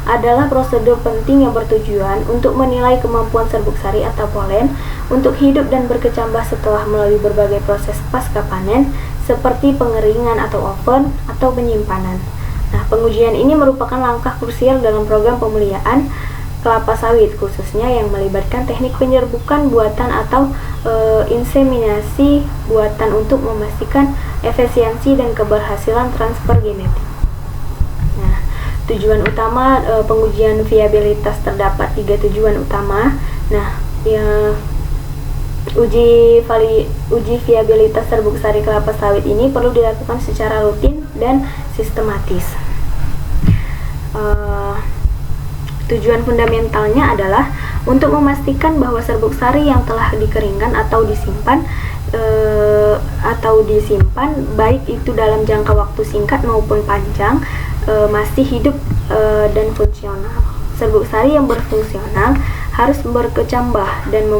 adalah prosedur penting yang bertujuan untuk menilai kemampuan serbuk sari atau polen untuk hidup dan berkecambah setelah melalui berbagai proses pasca panen seperti pengeringan atau oven atau penyimpanan. Nah, pengujian ini merupakan langkah krusial dalam program pemeliharaan kelapa sawit, khususnya yang melibatkan teknik penyerbukan buatan atau inseminasi buatan untuk memastikan efisiensi dan keberhasilan transfer genetik. Nah, tujuan utama pengujian viabilitas terdapat 3 tujuan utama. Nah, uji viabilitas serbuk sari kelapa sawit ini perlu dilakukan secara rutin dan sistematis. Tujuan fundamentalnya adalah untuk memastikan bahwa serbuk sari yang telah dikeringkan atau disimpan baik itu dalam jangka waktu singkat maupun panjang masih hidup dan fungsional. Serbuk sari yang berfungsional harus berkecambah dan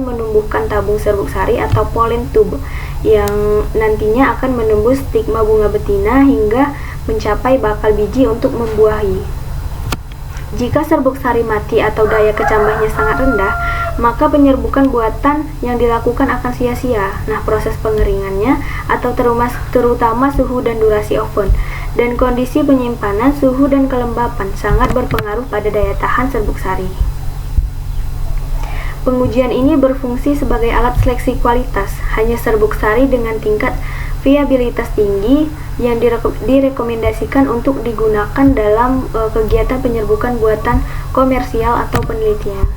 menumbuhkan tabung serbuk sari atau pollen tube yang nantinya akan menembus stigma bunga betina hingga mencapai bakal biji untuk membuahi. Jika serbuk sari mati atau daya kecambahnya sangat rendah, maka penyerbukan buatan yang dilakukan akan sia-sia. Nah, proses pengeringannya atau terutama suhu dan durasi oven dan kondisi penyimpanan, suhu dan kelembapan sangat berpengaruh pada daya tahan serbuk sari. Pengujian ini berfungsi sebagai alat seleksi kualitas. Hanya serbuk sari dengan tingkat viabilitas tinggi yang direkomendasikan untuk digunakan dalam kegiatan penyerbukan buatan komersial atau penelitian.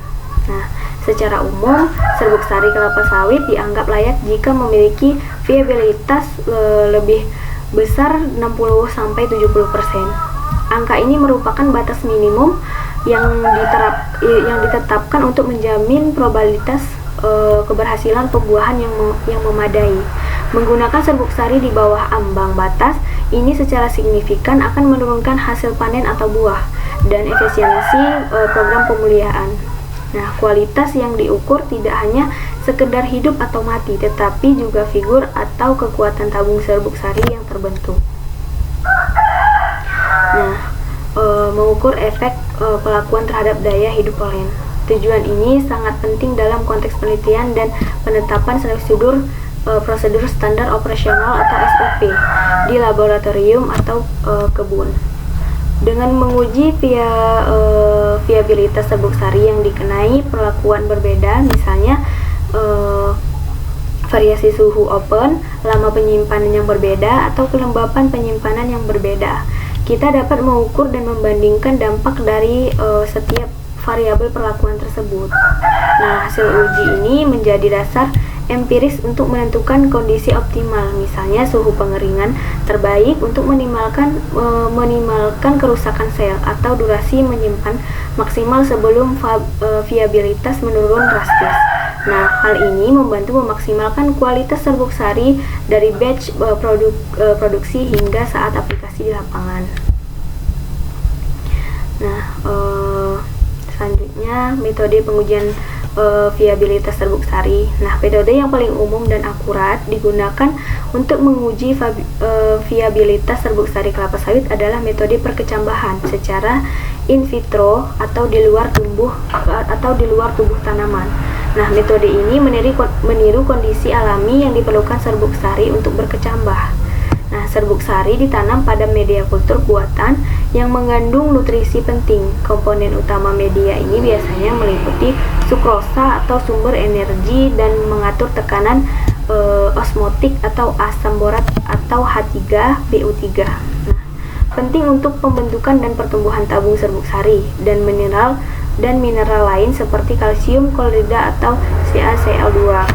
Nah, secara umum, serbuk sari kelapa sawit dianggap layak jika memiliki viabilitas lebih besar 60-70%. Angka ini merupakan batas minimum yang ditetapkan untuk menjamin probabilitas keberhasilan pembuahan yang memadai. Menggunakan serbuk sari di bawah ambang batas ini secara signifikan akan menurunkan hasil panen atau buah dan efisiensi program pemeliharaan. Nah, kualitas yang diukur tidak hanya sekedar hidup atau mati, tetapi juga figur atau kekuatan tabung serbuk sari yang terbentuk. Nah, mengukur efek pelakuan terhadap daya hidup polen. Tujuan ini sangat penting dalam konteks penelitian dan penetapan prosedur standar operasional atau SOP di laboratorium atau kebun. Dengan menguji viabilitas serbuk sari yang dikenai perlakuan berbeda, misalnya variasi suhu oven, lama penyimpanan yang berbeda, atau kelembapan penyimpanan yang berbeda, kita dapat mengukur dan membandingkan dampak dari setiap variabel perlakuan tersebut. Nah, hasil uji ini menjadi dasar empiris untuk menentukan kondisi optimal, misalnya suhu pengeringan terbaik untuk minimalkan kerusakan sel atau durasi menyimpan maksimal sebelum viabilitas menurun drastis. Nah, hal ini membantu memaksimalkan kualitas serbuk sari dari batch produksi hingga saat aplikasi di lapangan. Nah, selanjutnya metode pengujian viabilitas serbuk sari. Nah, metode yang paling umum dan akurat digunakan untuk menguji viabilitas serbuk sari kelapa sawit adalah metode perkecambahan secara in vitro atau di luar tubuh tanaman. Nah, metode ini meniru kondisi alami yang diperlukan serbuk sari untuk berkecambah. Nah, serbuk sari ditanam pada media kultur buatan yang mengandung nutrisi penting. Komponen utama media ini biasanya meliputi sukrosa atau sumber energi dan mengatur tekanan osmotik atau asam borat atau H3BO3. Nah, penting untuk pembentukan dan pertumbuhan tabung serbuk sari dan mineral lain seperti kalsium klorida atau CaCl2.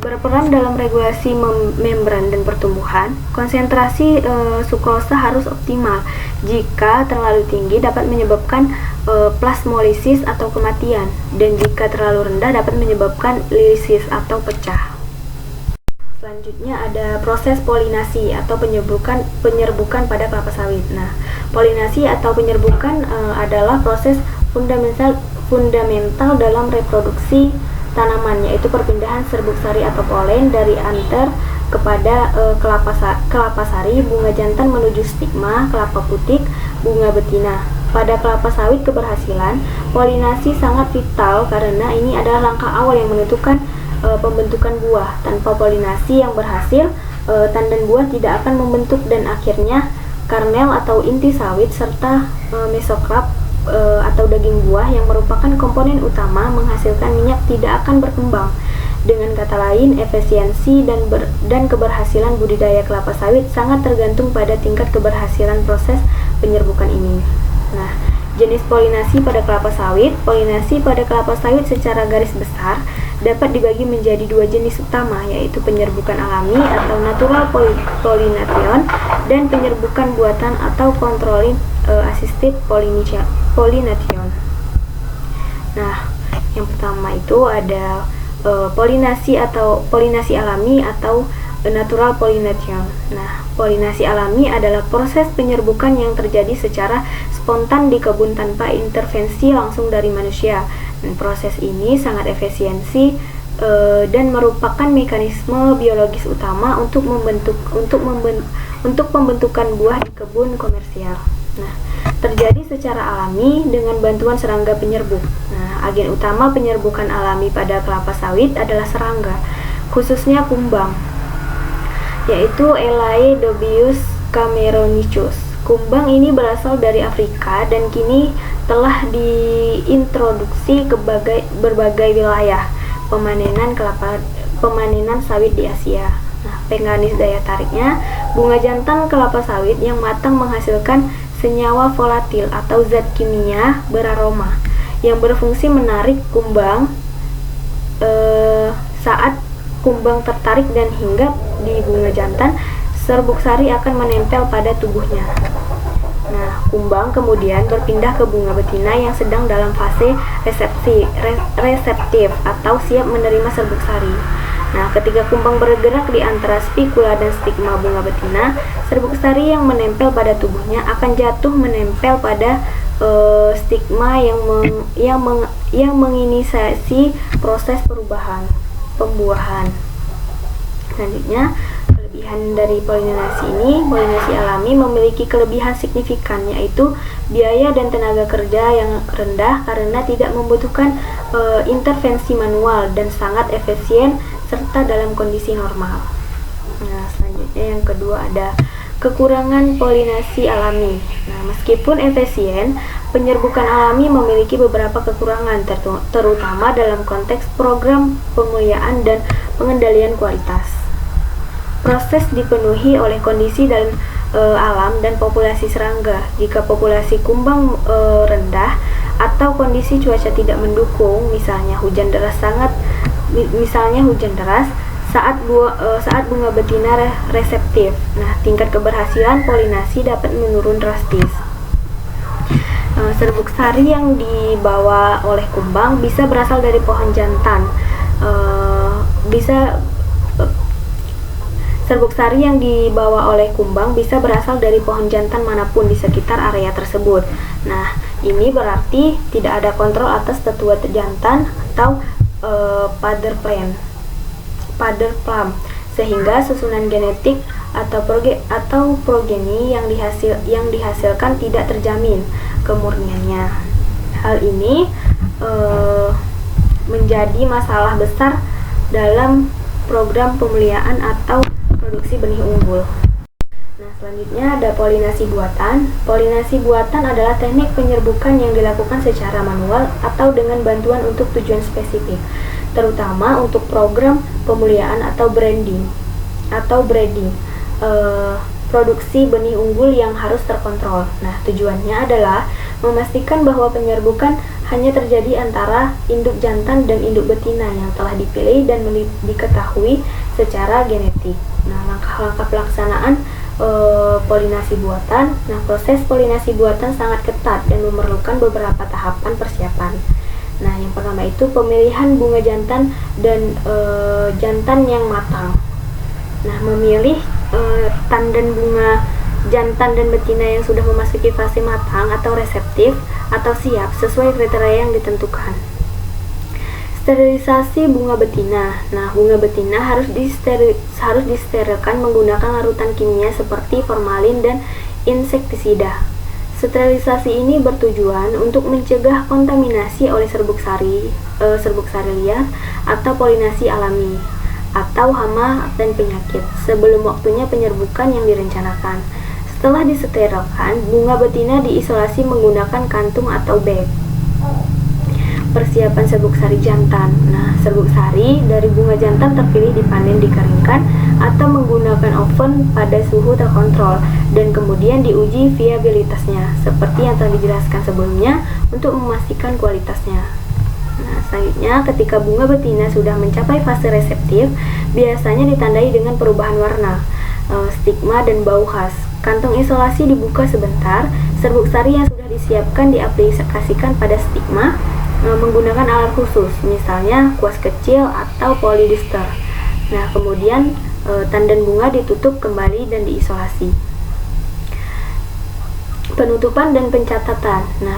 Berperan dalam regulasi membran dan pertumbuhan. Konsentrasi sukrosa harus optimal. Jika terlalu tinggi dapat menyebabkan plasmolisis atau kematian, dan jika terlalu rendah dapat menyebabkan lisis atau pecah. Selanjutnya ada proses polinasi atau penyerbukan pada kelapa sawit. Nah, polinasi atau penyerbukan adalah proses fundamental dalam reproduksi tanaman, yaitu perpindahan serbuk sari atau polen dari anther kepada kelapa sari, bunga jantan menuju stigma, kelapa putik, bunga betina. Pada kelapa sawit keberhasilan polinasi sangat vital karena ini adalah langkah awal yang menentukan pembentukan buah. Tanpa polinasi yang berhasil, tandan buah tidak akan membentuk dan akhirnya karnel atau inti sawit serta mesokarp atau daging buah yang merupakan komponen utama menghasilkan minyak tidak akan berkembang. Dengan kata lain, efisiensi dan keberhasilan budidaya kelapa sawit sangat tergantung pada tingkat keberhasilan proses penyerbukan ini. Nah, jenis polinasi pada kelapa sawit. Polinasi pada kelapa sawit secara garis besar dapat dibagi menjadi dua jenis utama, yaitu penyerbukan alami atau natural pollination dan penyerbukan buatan atau controlled assisted pollination. Nah, yang pertama itu ada polinasi alami atau natural pollination. Nah, polinasi alami adalah proses penyerbukan yang terjadi secara spontan di kebun tanpa intervensi langsung dari manusia. Dan proses ini sangat efisiensi dan merupakan mekanisme biologis utama untuk pembentukan buah di kebun komersial. Nah, terjadi secara alami dengan bantuan serangga penyerbuk. Nah, agen utama penyerbukan alami pada kelapa sawit adalah serangga, khususnya kumbang, yaitu Elaedobius cameronicus. Kumbang ini berasal dari Afrika dan kini telah diintroduksi ke berbagai wilayah pemanenan sawit di Asia. Nah, mekanisme daya tariknya, bunga jantan kelapa sawit yang matang menghasilkan senyawa volatil atau zat kimia beraroma yang berfungsi menarik kumbang saat kumbang tertarik dan hinggap di bunga jantan, serbuk sari akan menempel pada tubuhnya. Nah, kumbang kemudian berpindah ke bunga betina yang sedang dalam fase reseptif atau siap menerima serbuk sari. Nah, ketika kumbang bergerak di antara spikula dan stigma bunga betina, serbuk sari yang menempel pada tubuhnya akan jatuh menempel pada stigma yang menginisiasi proses pembuahan. Selanjutnya, kelebihan dari polinasi alami memiliki kelebihan signifikan, yaitu biaya dan tenaga kerja yang rendah karena tidak membutuhkan intervensi manual dan sangat efisien serta dalam kondisi normal. Nah, selanjutnya yang kedua ada kekurangan polinasi alami. Nah, meskipun efisien, penyerbukan alami memiliki beberapa kekurangan, terutama dalam konteks program pemuliaan dan pengendalian kualitas. Proses dipenuhi oleh kondisi dalam alam dan populasi serangga. Jika populasi kumbang rendah atau kondisi cuaca tidak mendukung, misalnya hujan deras saat bunga betina reseptif. Nah, tingkat keberhasilan polinasi dapat menurun drastis. Serbuk sari yang dibawa oleh kumbang bisa berasal dari pohon jantan. Serbuk sari yang dibawa oleh kumbang bisa berasal dari pohon jantan manapun di sekitar area tersebut. Nah, ini berarti tidak ada kontrol atas tetua jantan atau father plum, sehingga susunan genetik atau progeni yang dihasilkan tidak terjamin kemurniannya. Hal ini menjadi masalah besar dalam program pemuliaan atau produksi benih unggul. Nah, Selanjutnya ada polinasi buatan. Polinasi buatan adalah teknik penyerbukan yang dilakukan secara manual atau dengan bantuan untuk tujuan spesifik, terutama untuk program pemuliaan atau breeding, produksi benih unggul yang harus terkontrol. Nah, tujuannya adalah memastikan bahwa penyerbukan hanya terjadi antara induk jantan dan induk betina yang telah dipilih dan diketahui secara genetik. Nah, langkah-langkah pelaksanaan polinasi buatan. Nah, proses polinasi buatan sangat ketat dan memerlukan beberapa tahapan persiapan. Nah, yang pertama itu pemilihan bunga jantan dan jantan yang matang. Nah, memilih tandan bunga jantan dan betina yang sudah memasuki fase matang atau reseptif atau siap sesuai kriteria yang ditentukan. Sterilisasi bunga betina. Nah, bunga betina harus disterilkan menggunakan larutan kimia seperti formalin dan insektisida. Sterilisasi ini bertujuan untuk mencegah kontaminasi oleh serbuk sari liar atau polinasi alami atau hama dan penyakit sebelum waktunya penyerbukan yang direncanakan. Setelah disterilkan, bunga betina diisolasi menggunakan kantung atau bag. Persiapan serbuk sari jantan. Nah, serbuk sari dari bunga jantan terpilih dipanen, dikeringkan, atau menggunakan oven pada suhu terkontrol dan kemudian diuji viabilitasnya seperti yang telah dijelaskan sebelumnya untuk memastikan kualitasnya. Nah, selanjutnya ketika bunga betina sudah mencapai fase reseptif, biasanya ditandai dengan perubahan warna, stigma, dan bau khas. Kantung isolasi dibuka sebentar, serbuk sari yang sudah disiapkan diaplikasikan pada stigma menggunakan alat khusus, misalnya kuas kecil atau polidister. Nah, kemudian tandan bunga ditutup kembali dan diisolasi. Penutupan dan pencatatan. Nah,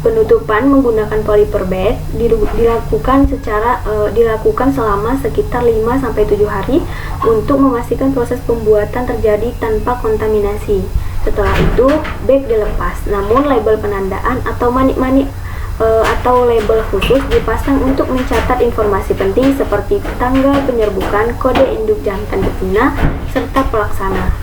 penutupan menggunakan polyper bag dilakukan selama sekitar 5-7 hari untuk memastikan proses pembuatan terjadi tanpa kontaminasi. Setelah itu, bag dilepas, namun label penandaan atau manik-manik atau label khusus dipasang untuk mencatat informasi penting seperti tanggal penyerbukan, kode induk jantan betina, serta pelaksana.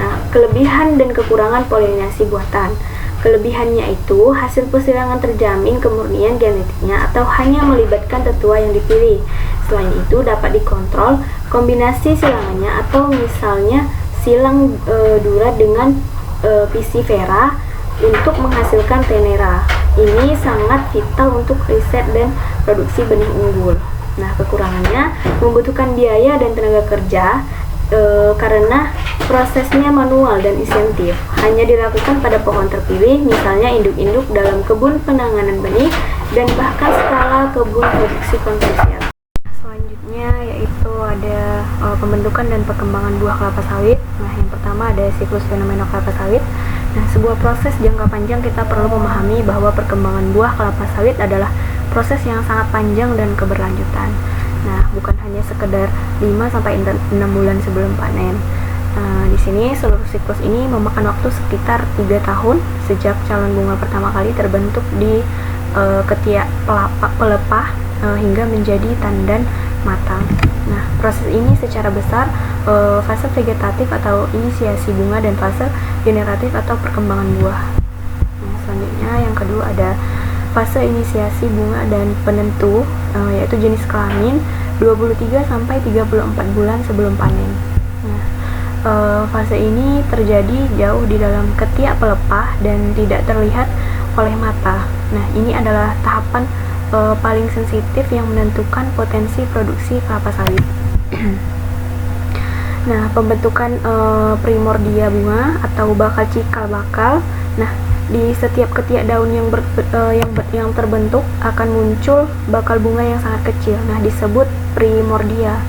Nah, kelebihan dan kekurangan polinasi buatan. Kelebihannya itu hasil persilangan terjamin kemurnian genetiknya atau hanya melibatkan tetua yang dipilih. Selain itu dapat dikontrol kombinasi silangannya atau misalnya silang dura dengan piscifera untuk menghasilkan tenera. Ini sangat vital untuk riset dan produksi benih unggul. Nah, kekurangannya membutuhkan biaya dan tenaga kerja karena prosesnya manual dan insentif. Hanya dilakukan pada pohon terpilih, misalnya induk-induk dalam kebun penanganan benih dan bahkan skala kebun produksi komersial. Selanjutnya yaitu ada pembentukan dan perkembangan buah kelapa sawit. Nah, yang pertama ada siklus fenomena kelapa sawit. Nah, sebuah proses jangka panjang kita perlu memahami bahwa perkembangan buah kelapa sawit adalah proses yang sangat panjang dan keberlanjutan. Nah, bukan hanya sekedar 5-6 bulan sebelum panen. Di sini seluruh siklus ini memakan waktu sekitar 3 tahun sejak calon bunga pertama kali terbentuk di ketiak pelepah hingga menjadi tandan matang. Nah, proses ini secara besar fase vegetatif atau inisiasi bunga dan fase generatif atau perkembangan buah. Nah, selanjutnya yang kedua ada fase inisiasi bunga dan penentu, yaitu jenis kelamin 23-34 bulan sebelum panen. Nah, fase ini terjadi jauh di dalam ketiak pelepah dan tidak terlihat oleh mata. Nah, ini adalah tahapan paling sensitif yang menentukan potensi produksi kelapa sawit. Nah, pembentukan primordia bunga atau bakal cikal bakal. Nah, di setiap ketiak daun yang terbentuk akan muncul bakal bunga yang sangat kecil. Nah, disebut primordia.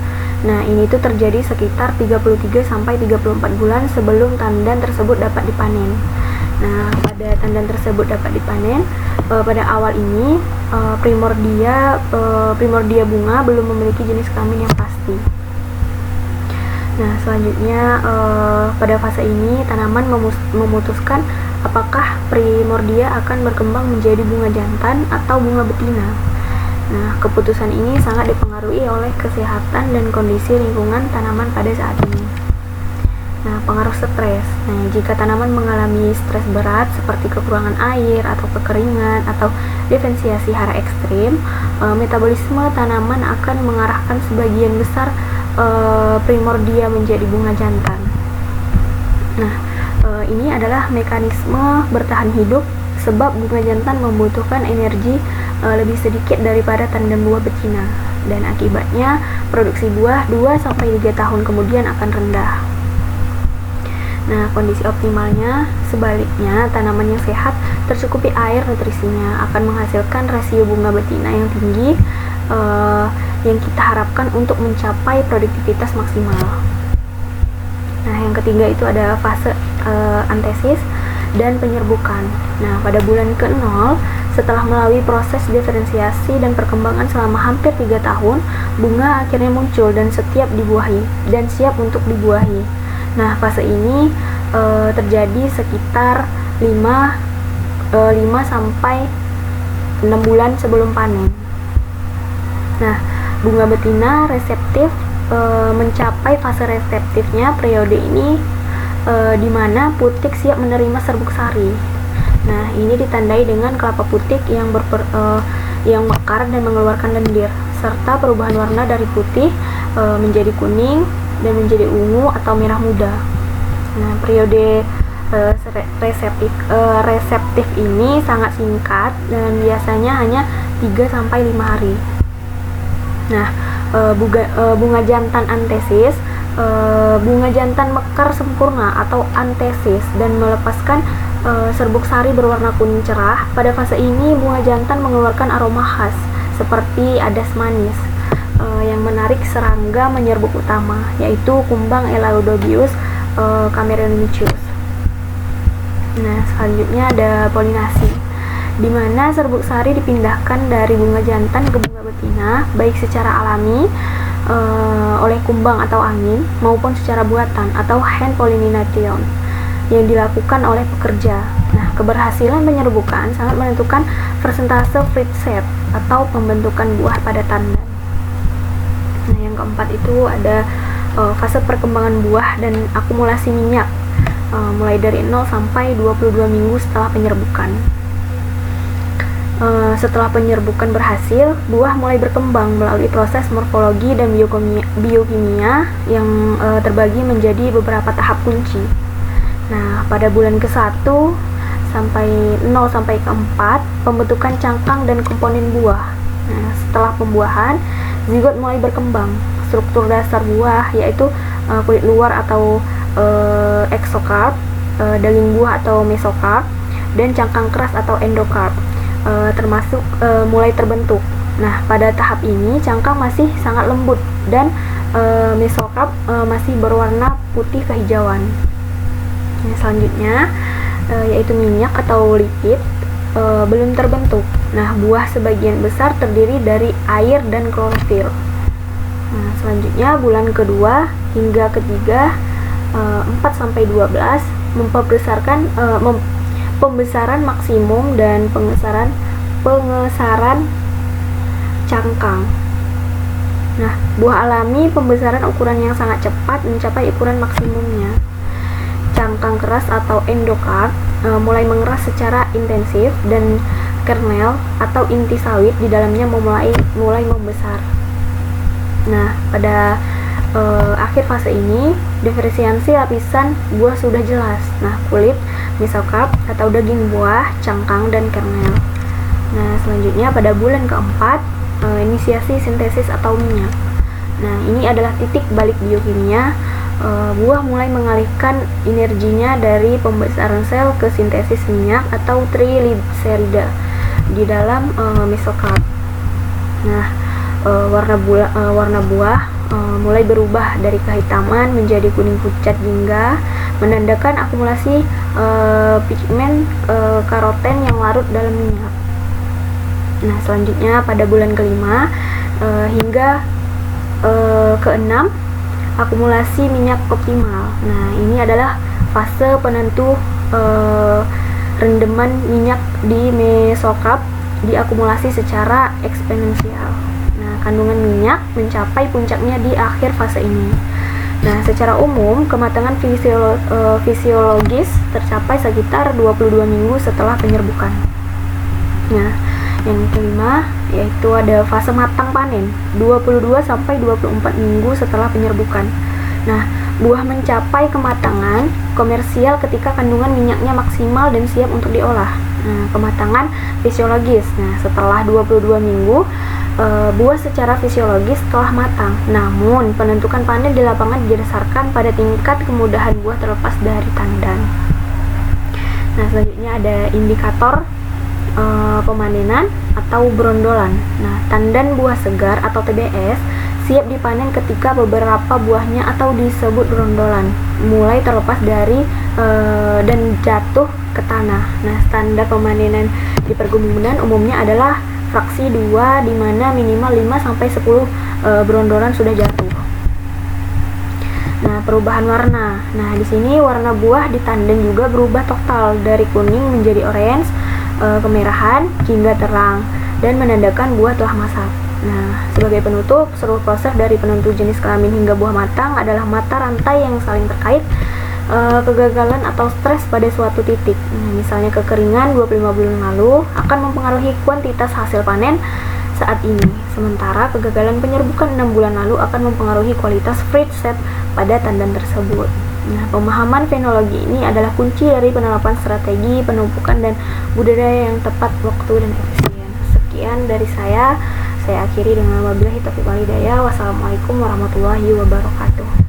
Nah, ini tuh terjadi sekitar 33-34 bulan sebelum tandan tersebut dapat dipanen. Nah, pada tandan tersebut dapat dipanen, pada awal ini primordia bunga belum memiliki jenis kelamin yang pasti. Nah, selanjutnya pada fase ini tanaman memutuskan apakah primordia akan berkembang menjadi bunga jantan atau bunga betina. Nah, keputusan ini sangat dipengaruhi oleh kesehatan dan kondisi lingkungan tanaman pada saat ini. Nah, pengaruh stres. Nah, jika tanaman mengalami stres berat seperti kekurangan air atau kekeringan atau diferensiasi hara ekstrim, metabolisme tanaman akan mengarahkan sebagian besar primordia menjadi bunga jantan. Nah, ini adalah mekanisme bertahan hidup sebab bunga jantan membutuhkan energi lebih sedikit daripada tandem buah betina, dan akibatnya produksi buah 2-3 tahun kemudian akan rendah. Nah, kondisi optimalnya sebaliknya, tanaman yang sehat tercukupi air, nutrisinya akan menghasilkan rasio bunga betina yang tinggi yang kita harapkan untuk mencapai produktivitas maksimal. Nah, yang ketiga itu ada fase antesis dan penyerbukan. Nah, pada bulan ke-0 setelah melalui proses diferensiasi dan perkembangan selama hampir 3 tahun, bunga akhirnya muncul dan siap untuk dibuahi. Nah, fase ini terjadi sekitar 5 sampai 6 bulan sebelum panen. Nah, bunga betina reseptif mencapai fase reseptifnya periode ini di mana putik siap menerima serbuk sari. Nah, ini ditandai dengan kelapa putik yang mekar dan mengeluarkan lendir, serta perubahan warna dari putih menjadi kuning dan menjadi ungu atau merah muda. Nah, periode reseptif ini sangat singkat dan biasanya hanya 3-5 hari. Nah, bunga jantan antesis, bunga jantan mekar sempurna atau antesis dan melepaskan serbuk sari berwarna kuning cerah. Pada fase ini bunga jantan mengeluarkan aroma khas seperti adas manis yang menarik serangga menyerbuk utama, yaitu kumbang Eleudobius cameronicius. Nah, selanjutnya ada polinasi, di mana serbuk sari dipindahkan dari bunga jantan ke bunga betina, baik secara alami oleh kumbang atau angin maupun secara buatan atau hand pollination yang dilakukan oleh pekerja. Nah, keberhasilan penyerbukan sangat menentukan persentase fruit set atau pembentukan buah pada tandan. Nah, yang keempat itu ada fase perkembangan buah dan akumulasi minyak, mulai dari 0 sampai 22 minggu setelah penyerbukan. Setelah penyerbukan berhasil, buah mulai berkembang melalui proses morfologi dan biokimia yang terbagi menjadi beberapa tahap kunci. Nah, pada bulan ke-1 sampai 0 sampai ke-4, pembentukan cangkang dan komponen buah. Nah, setelah pembuahan, zigot mulai berkembang. Struktur dasar buah yaitu kulit luar atau exocarp, daging buah atau mesocarp, dan cangkang keras atau endocarp termasuk mulai terbentuk. Nah, pada tahap ini cangkang masih sangat lembut dan mesocarp masih berwarna putih kehijauan. Nah, selanjutnya yaitu minyak atau lipid belum terbentuk. Nah, buah sebagian besar terdiri dari air dan klorofil. Nah, selanjutnya bulan kedua hingga ketiga 4-12 pembesaran maksimum dan pengesaran cangkang. Nah, buah alami pembesaran ukuran yang sangat cepat mencapai ukuran maksimumnya. Cangkang keras atau endocarp mulai mengeras secara intensif dan kernel atau inti sawit di dalamnya mulai membesar. Nah, pada akhir fase ini diferensiasi lapisan buah sudah jelas. Nah, kulit, mesocarp atau daging buah, cangkang, dan kernel. Nah, selanjutnya pada bulan keempat inisiasi sintesis atau minyak. Nah, ini adalah titik balik biokimia. Buah mulai mengalihkan energinya dari pembesaran sel ke sintesis minyak atau trigliserida di dalam mesocarp. Nah, warna buah mulai berubah dari kehitaman menjadi kuning pucat jingga, menandakan akumulasi pigmen karoten yang larut dalam minyak. Nah, selanjutnya pada bulan kelima hingga keenam akumulasi minyak optimal. Nah, ini adalah fase penentu rendeman minyak di mesocarp diakumulasi secara eksponensial. Nah, kandungan minyak mencapai puncaknya di akhir fase ini. Nah, secara umum kematangan fisiologis tercapai sekitar 22 minggu setelah penyerbukan. Nah, yang kelima yaitu ada fase matang panen, 22 sampai 24 minggu setelah penyerbukan. Nah, buah mencapai kematangan komersial ketika kandungan minyaknya maksimal dan siap untuk diolah. Nah, kematangan fisiologis. Nah, setelah 22 minggu buah secara fisiologis telah matang. Namun, penentukan panen di lapangan didasarkan pada tingkat kemudahan buah terlepas dari tandan. Nah, selanjutnya ada indikator pemanenan atau berondolan. Nah, tandan buah segar atau TBS siap dipanen ketika beberapa buahnya atau disebut berondolan mulai terlepas dari dan jatuh ke tanah. Nah, standar pemanenan di perkebunan umumnya adalah fraksi 2 di mana minimal 5 sampai 10 berondolan sudah jatuh. Nah, perubahan warna. Nah, di sini warna buah di tandan juga berubah total dari kuning menjadi orange, kemerahan hingga terang dan menandakan buah telah masak. Nah, sebagai penutup, seluruh proses dari penentu jenis kelamin hingga buah matang adalah mata rantai yang saling terkait. Kegagalan atau stres pada suatu titik, misalnya kekeringan 25 bulan lalu, akan mempengaruhi kuantitas hasil panen saat ini. Sementara kegagalan penyerbukan 6 bulan lalu akan mempengaruhi kualitas fruit set pada tandan tersebut. Nah, pemahaman fenologi ini adalah kunci dari penerapan strategi penumpukan dan budidaya yang tepat waktu dan efisien. Sekian dari saya akhiri dengan wabillahi taufiq wal hidayah. Wassalamualaikum warahmatullahi wabarakatuh.